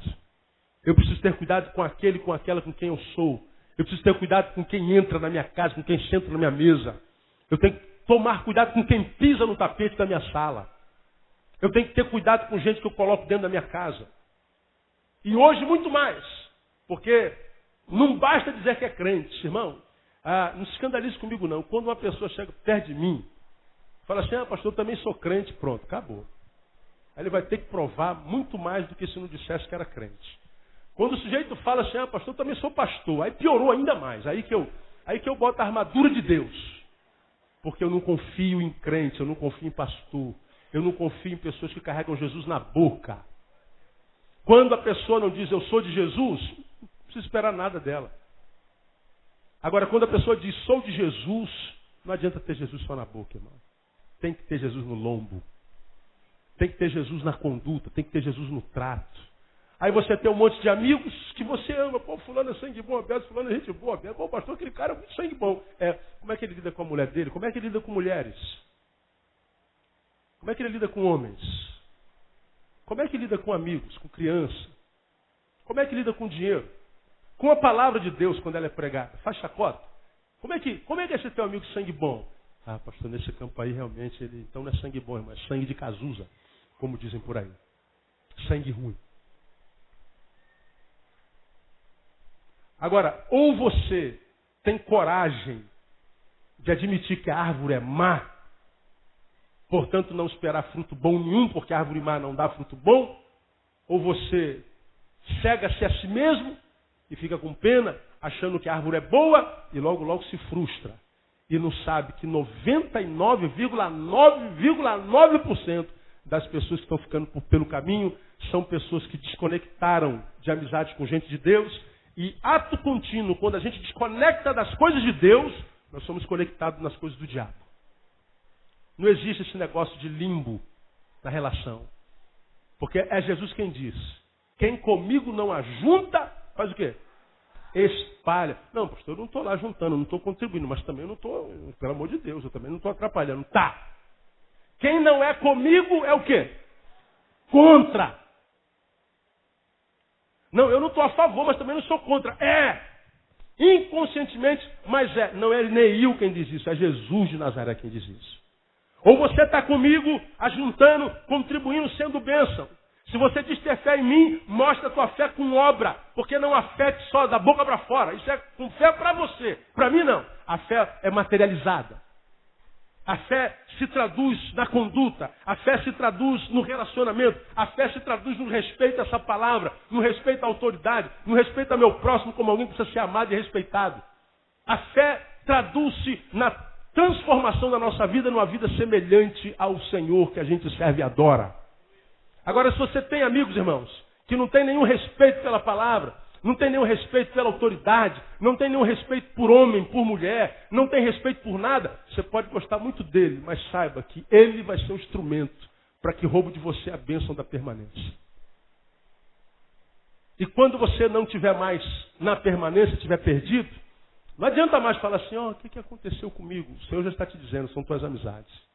Eu preciso ter cuidado com aquele, com aquela com quem eu sou. Eu preciso ter cuidado com quem entra na minha casa, com quem senta na minha mesa. Eu tenho que tomar cuidado com quem pisa no tapete da minha sala. Eu tenho que ter cuidado com gente que eu coloco dentro da minha casa. E hoje muito mais. Porque não basta dizer que é crente, irmão. Não se escandalize comigo não. Quando uma pessoa chega perto de mim, fala assim, pastor, eu também sou crente, pronto, acabou. Aí ele vai ter que provar muito mais do que se não dissesse que era crente. Quando o sujeito fala assim, pastor, eu também sou pastor, aí piorou ainda mais. Aí que eu boto a armadura de Deus. Porque eu não confio em crente, eu não confio em pastor. Eu não confio em pessoas que carregam Jesus na boca. Quando a pessoa não diz eu sou de Jesus, não precisa esperar nada dela. Agora, quando a pessoa diz sou de Jesus, não adianta ter Jesus só na boca, irmão. Tem que ter Jesus no lombo. Tem que ter Jesus na conduta, tem que ter Jesus no trato. Aí você tem um monte de amigos que você ama. Pô, fulano é sangue bom, Beto, fulano é gente boa. Beto, pô, pastor, aquele cara é muito sangue bom. Como é que ele lida com a mulher dele? Como é que ele lida com mulheres? Como é que ele lida com homens? Como é que ele lida com amigos, com criança? Como é que ele lida com dinheiro? Com a palavra de Deus quando ela é pregada? Faz chacota? Como é que é esse teu amigo sangue bom? Pastor, nesse campo aí realmente ele então não é sangue bom, irmão, é sangue de Cazuza, como dizem por aí. Sangue ruim. Agora, ou você tem coragem de admitir que a árvore é má, portanto não esperar fruto bom nenhum, porque a árvore má não dá fruto bom, ou você cega-se a si mesmo e fica com pena, achando que a árvore é boa e logo se frustra. E não sabe que 99,9% das pessoas que estão ficando pelo caminho são pessoas que desconectaram de amizade com gente de Deus. E ato contínuo, quando a gente desconecta das coisas de Deus, nós somos conectados nas coisas do diabo. Não existe esse negócio de limbo na relação. Porque é Jesus quem diz, quem comigo não ajunta, faz o quê? Espalha. Não, pastor, eu não estou lá juntando, não estou contribuindo, mas também eu não estou, pelo amor de Deus, eu também não estou atrapalhando. Tá. Quem não é comigo é o quê? Contra. Não, eu não estou a favor, mas também não sou contra. Inconscientemente, mas não é Neil quem diz isso, é Jesus de Nazaré quem diz isso. Ou você está comigo, ajuntando, contribuindo, sendo bênção. Se você diz ter fé em mim, mostra a tua fé com obra. Porque não há fé só da boca para fora. Isso é com fé para você. Para mim não. A fé é materializada. A fé se traduz na conduta. A fé se traduz no relacionamento. A fé se traduz no respeito a essa palavra. No respeito à autoridade. No respeito ao meu próximo como alguém que precisa ser amado e respeitado. A fé traduz-se na transformação da nossa vida numa vida semelhante ao Senhor que a gente serve e adora. Agora, se você tem amigos, irmãos, que não tem nenhum respeito pela palavra, não tem nenhum respeito pela autoridade, não tem nenhum respeito por homem, por mulher, não tem respeito por nada, você pode gostar muito dele, mas saiba que ele vai ser um instrumento para que roube de você a bênção da permanência. E quando você não estiver mais na permanência, estiver perdido, não adianta mais falar assim, o que aconteceu comigo? O Senhor já está te dizendo, são tuas amizades.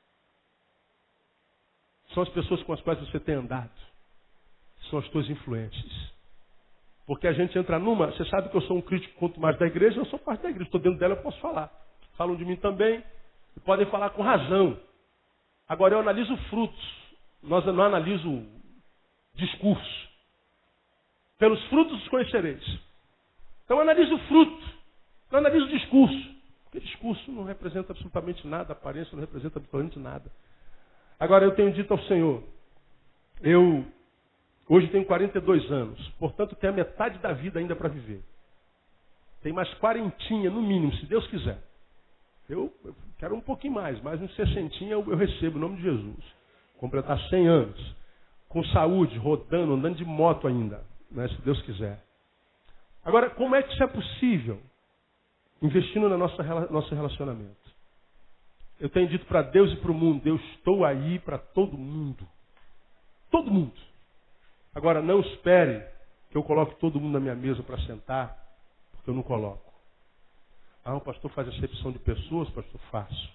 São as pessoas com as quais você tem andado. São as tuas influências. Porque a gente entra numa... Você sabe que eu sou um crítico quanto mais da igreja, eu sou parte da igreja. Estou dentro dela, eu posso falar. Falam de mim também. E podem falar com razão. Agora eu analiso frutos. Nós não analiso discurso. Pelos frutos os conhecereis. Então eu analiso o fruto. Não analiso o discurso. Porque discurso não representa absolutamente nada. A aparência não representa absolutamente nada. Agora eu tenho dito ao Senhor, eu hoje tenho 42 anos, portanto tenho a metade da vida ainda para viver. Tem mais 40 no mínimo, se Deus quiser. Eu quero um pouquinho mais uns 60 eu recebo, em nome de Jesus. Completar 100 anos, com saúde, rodando, andando de moto ainda, né, se Deus quiser. Agora, como é que isso é possível? Investindo no nosso relacionamento. Eu tenho dito para Deus e para o mundo, eu estou aí para todo mundo. Todo mundo. Agora, não espere que eu coloque todo mundo na minha mesa para sentar, porque eu não coloco. O pastor faz acepção de pessoas, pastor, faço.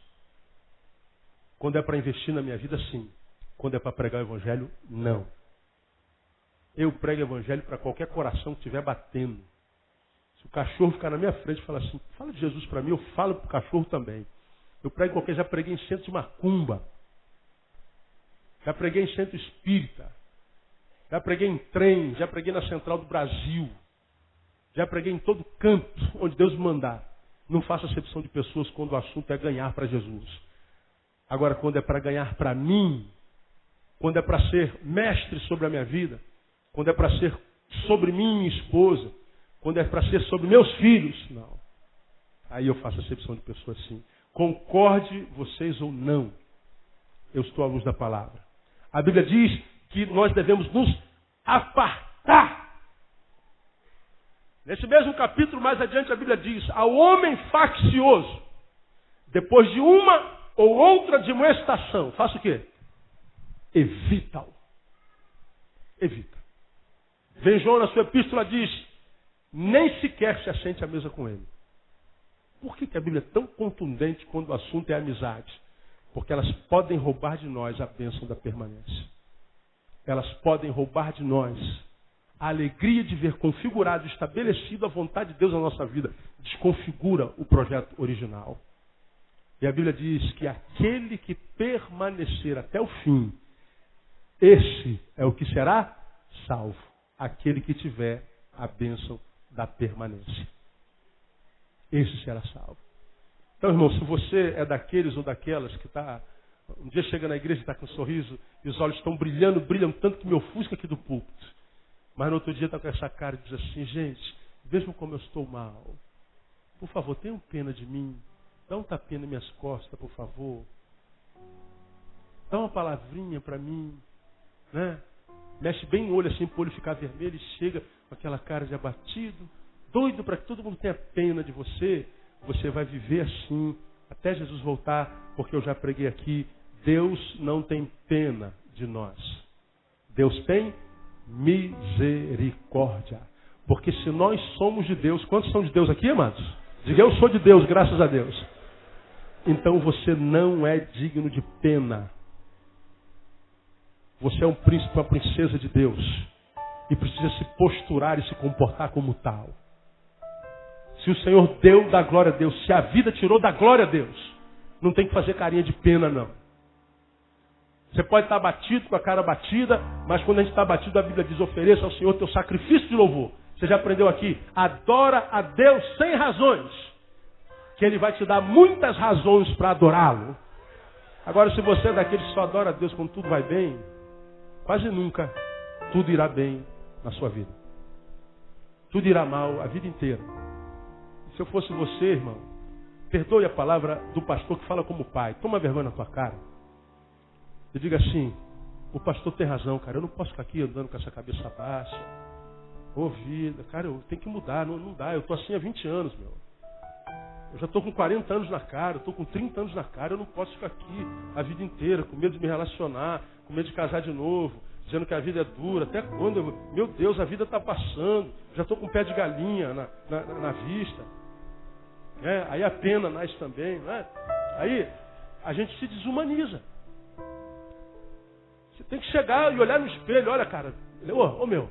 Quando é para investir na minha vida, sim. Quando é para pregar o evangelho, não. Eu prego o evangelho para qualquer coração que estiver batendo. Se o cachorro ficar na minha frente e falar assim, fala de Jesus para mim, eu falo para o cachorro também. Eu prego qualquer, já preguei em centro de macumba. Já preguei em centro espírita. Já preguei em trem, já preguei na Central do Brasil. Já preguei em todo canto onde Deus me mandar. Não faço acepção de pessoas quando o assunto é ganhar para Jesus. Agora, quando é para ganhar para mim, quando é para ser mestre sobre a minha vida, quando é para ser sobre mim e minha esposa, quando é para ser sobre meus filhos, não. Aí eu faço acepção de pessoas sim. Concorde vocês ou não, eu estou à luz da palavra. A Bíblia diz que nós devemos nos apartar. Nesse mesmo capítulo, mais adiante, a Bíblia diz, ao homem faccioso, depois de uma ou outra admoestação, faça o quê? Evita-o. Evita. Vem João na sua epístola diz, nem sequer se assente à mesa com ele. Por que a Bíblia é tão contundente quando o assunto é amizade? Porque elas podem roubar de nós a bênção da permanência. Elas podem roubar de nós a alegria de ver configurado e estabelecido a vontade de Deus na nossa vida. Desconfigura o projeto original. E a Bíblia diz que aquele que permanecer até o fim, esse é o que será salvo. Aquele que tiver a bênção da permanência. Esse será salvo. Então, irmão, se você é daqueles ou daquelas que está... Um dia chega na igreja e está com um sorriso e os olhos estão brilhando tanto que me ofusca aqui do púlpito. Mas no outro dia está com essa cara e diz assim, gente, vejam como eu estou mal. Por favor, tenham pena de mim. Dá um tapinha nas minhas costas, por favor. Dá uma palavrinha para mim. Né? Mexe bem o olho assim para o olho ficar vermelho e chega com aquela cara de abatido, doido para que todo mundo tenha pena de você. Você vai viver assim até Jesus voltar, porque eu já preguei aqui, Deus não tem pena de nós. Deus tem misericórdia. Porque se nós somos de Deus, quantos são de Deus aqui, amados? Diga, eu sou de Deus, graças a Deus. Então você não é digno de pena. Você é um príncipe, uma princesa de Deus. E precisa se posturar e se comportar como tal. Se o Senhor deu, dá glória a Deus. Se a vida tirou, dá glória a Deus. Não tem que fazer carinha de pena, não. Você pode estar abatido, com a cara batida, mas quando a gente está abatido, a Bíblia diz, ofereça ao Senhor teu sacrifício de louvor. Você já aprendeu aqui? Adora a Deus sem razões. Que Ele vai te dar muitas razões para adorá-lo. Agora, se você é daqueles que só adora a Deus quando tudo vai bem, quase nunca tudo irá bem na sua vida. Tudo irá mal a vida inteira. Se eu fosse você, irmão, perdoe a palavra do pastor que fala como pai. Toma vergonha na tua cara. E diga assim, o pastor tem razão, cara. Eu não posso ficar aqui andando com essa cabeça baixa. Ô vida, cara, eu tenho que mudar. Não dá, eu estou assim há 20 anos, meu. Eu já estou com 40 anos na cara, eu estou com 30 anos na cara. Eu não posso ficar aqui a vida inteira com medo de me relacionar, com medo de casar de novo, dizendo que a vida é dura. Até quando? Meu Deus, a vida está passando. Já estou com pé de galinha na vista. Aí a pena nasce também. Né? Aí a gente se desumaniza. Você tem que chegar e olhar no espelho. Olha, cara, ô meu,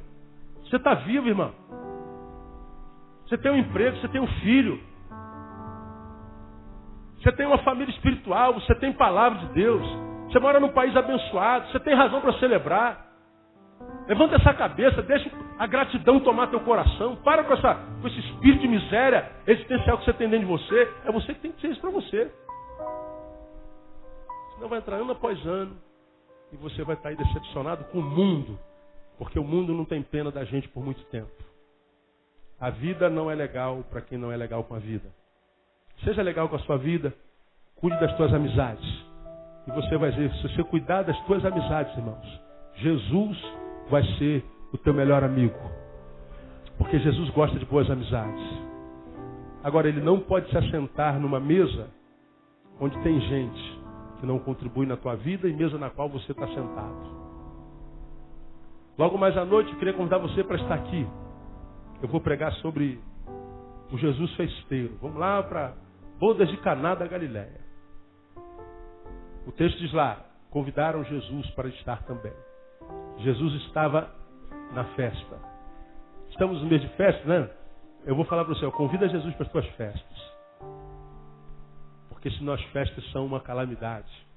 você está vivo, irmão. Você tem um emprego, você tem um filho. Você tem uma família espiritual, você tem palavra de Deus. Você mora num país abençoado, você tem razão para celebrar. Levanta essa cabeça, deixa a gratidão tomar teu coração. Para com esse espírito de miséria existencial que você tem dentro de você. É você que tem que ser isso para você. Senão vai entrar ano após ano e você vai estar aí decepcionado com o mundo. Porque o mundo não tem pena da gente por muito tempo. A vida não é legal para quem não é legal com a vida. Seja legal com a sua vida, cuide das tuas amizades. E você vai ver, se você cuidar das tuas amizades, irmãos, Jesus vai ser o teu melhor amigo. Porque Jesus gosta de boas amizades. Agora, Ele não pode se assentar numa mesa onde tem gente que não contribui na tua vida e mesa na qual você está sentado. Logo mais à noite, eu queria convidar você para estar aqui. Eu vou pregar sobre o Jesus festeiro. Vamos lá para Bodas de Caná da Galileia. O texto diz lá, convidaram Jesus para estar também. Jesus estava na festa. Estamos no mês de festa, né? Eu vou falar para você, convida Jesus para as tuas festas. Porque senão as festas são uma calamidade.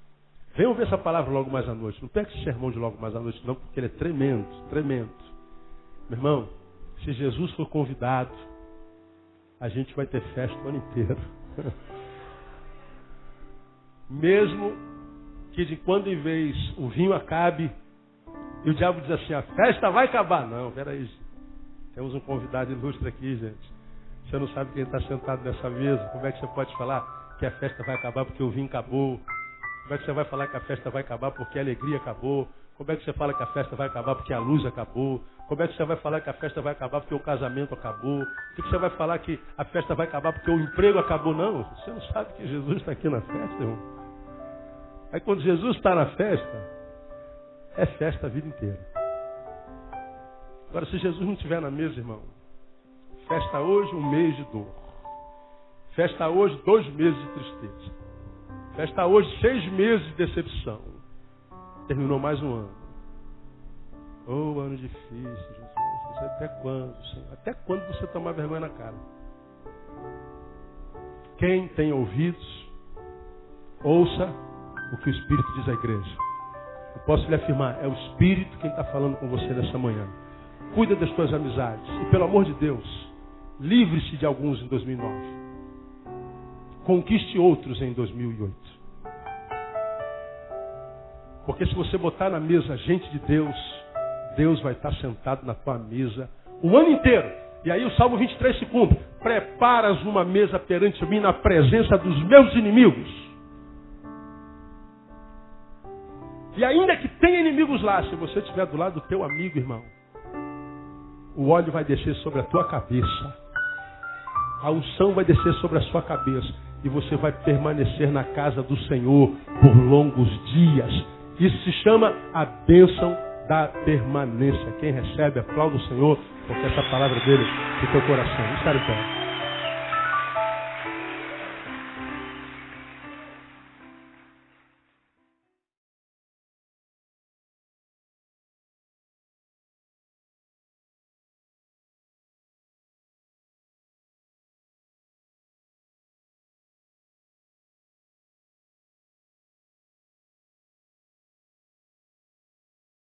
Venham ver essa palavra logo mais à noite. Não pega esse sermão de logo mais à noite não, porque ele é tremendo, tremendo. Meu irmão, se Jesus for convidado, a gente vai ter festa o ano inteiro. Mesmo que de quando em vez o vinho acabe e o diabo diz assim, a festa vai acabar. Não, peraí. Temos um convidado ilustre aqui, gente. Você não sabe quem está sentado nessa mesa. Como é que você pode falar que a festa vai acabar porque o vinho acabou? Como é que você vai falar que a festa vai acabar porque a alegria acabou? Como é que você fala que a festa vai acabar porque a luz acabou? Como é que você vai falar que a festa vai acabar porque o casamento acabou? O que você vai falar que a festa vai acabar porque o emprego acabou? Não, você não sabe que Jesus está aqui na festa, irmão. Aí quando Jesus está na festa, é festa a vida inteira. Agora, se Jesus não estiver na mesa, irmão, festa hoje 1 mês de dor. Festa hoje 2 meses de tristeza. Festa hoje 6 meses de decepção. Terminou mais um ano. Oh, ano difícil, Jesus. Até quando, Senhor? Até quando você tomar vergonha na cara? Quem tem ouvidos, ouça o que o Espírito diz à igreja. Eu posso lhe afirmar, é o Espírito quem está falando com você nessa manhã. Cuida das tuas amizades. E pelo amor de Deus, livre-se de alguns em 2009. Conquiste outros em 2008. Porque se você botar na mesa gente de Deus, Deus vai estar sentado na tua mesa o ano inteiro. E aí o Salmo 23 se cumpre. Preparas uma mesa perante mim na presença dos meus inimigos. E ainda que tenha inimigos lá, se você estiver do lado do teu amigo, irmão, o óleo vai descer sobre a tua cabeça. A unção vai descer sobre a sua cabeça. E você vai permanecer na casa do Senhor por longos dias. Isso se chama a bênção da permanência. Quem recebe, aplauda o Senhor, porque essa palavra dele no teu coração. Está em pé.